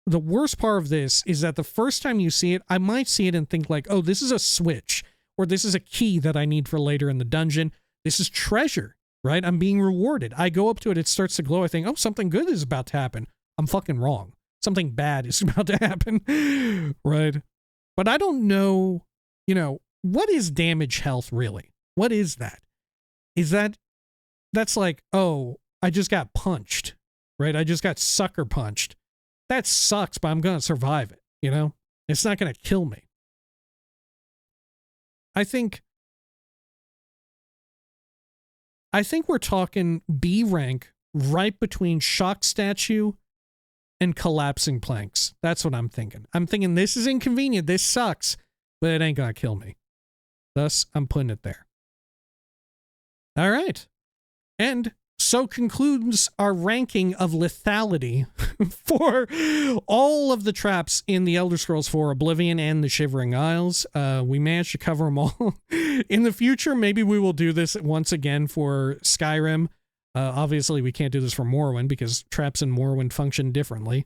worst part of this is that the first time you see it, I might see it and think like, oh, this is a switch, or this is a key that I need for later in the dungeon. This is treasure, right? I'm being rewarded. I go up to it, it starts to glow. I think, oh, something good is about to happen. I'm fucking wrong. Something bad is about to happen, right? But I don't know, you know, what is damage health really? What is that? That's like, oh, I just got punched, right? I just got sucker punched. That sucks, but I'm going to survive it, you know? It's not going to kill me. I think we're talking B rank right between Shock Statue and Collapsing Planks. That's what I'm thinking. I'm thinking this is inconvenient. This sucks, but it ain't gonna kill me. Thus, I'm putting it there. All right. And so concludes our ranking of lethality for all of the traps in the Elder Scrolls 4 Oblivion and the Shivering Isles. We managed to cover them all. In the future, maybe we will do this once again for Skyrim. Obviously, we can't do this for Morrowind because traps in Morrowind function differently.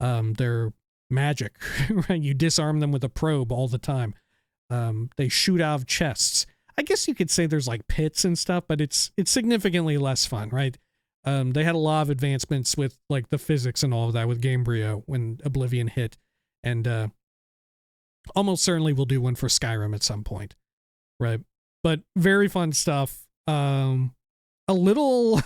They're magic, right? You disarm them with a probe all the time. They shoot out of chests. I guess you could say there's like pits and stuff, but it's significantly less fun, right? They had a lot of advancements with like the physics and all of that with Gamebryo when Oblivion hit, and almost certainly we'll do one for Skyrim at some point, right? But very fun stuff. A little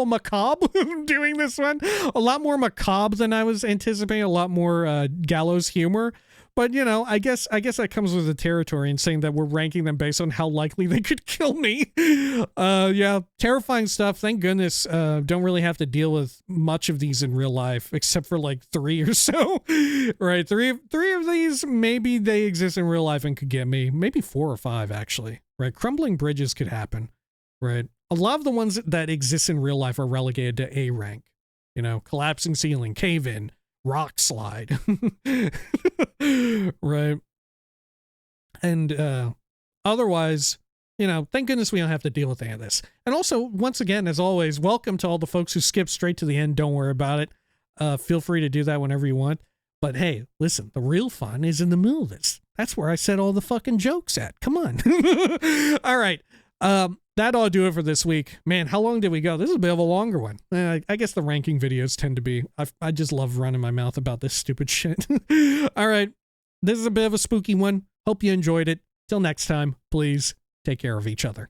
macabre doing this one. A lot more macabre than I was anticipating. A lot more gallows humor. But you know, I guess that comes with the territory and saying that we're ranking them based on how likely they could kill me. Yeah, terrifying stuff. Thank goodness. Don't really have to deal with much of these in real life, except for like 3 or so. Right, three of these, maybe they exist in real life and could get me. Maybe 4 or 5 actually. Right, crumbling bridges could happen. Right, a lot of the ones that exist in real life are relegated to A rank. You know, collapsing ceiling, cave in, rock slide. Right. And otherwise, you know, thank goodness we don't have to deal with any of this. And also, once again, as always, welcome to all the folks who skip straight to the end. Don't worry about it. Feel free to do that whenever you want. But hey, listen, the real fun is in the middle of this. That's where I said all the fucking jokes at. Come on. All right. That ought to do it for this week. Man, how long did we go? This is a bit of a longer one. I guess the ranking videos tend to be. I just love running my mouth about this stupid shit. All right. This is a bit of a spooky one. Hope you enjoyed it. Till next time, please take care of each other.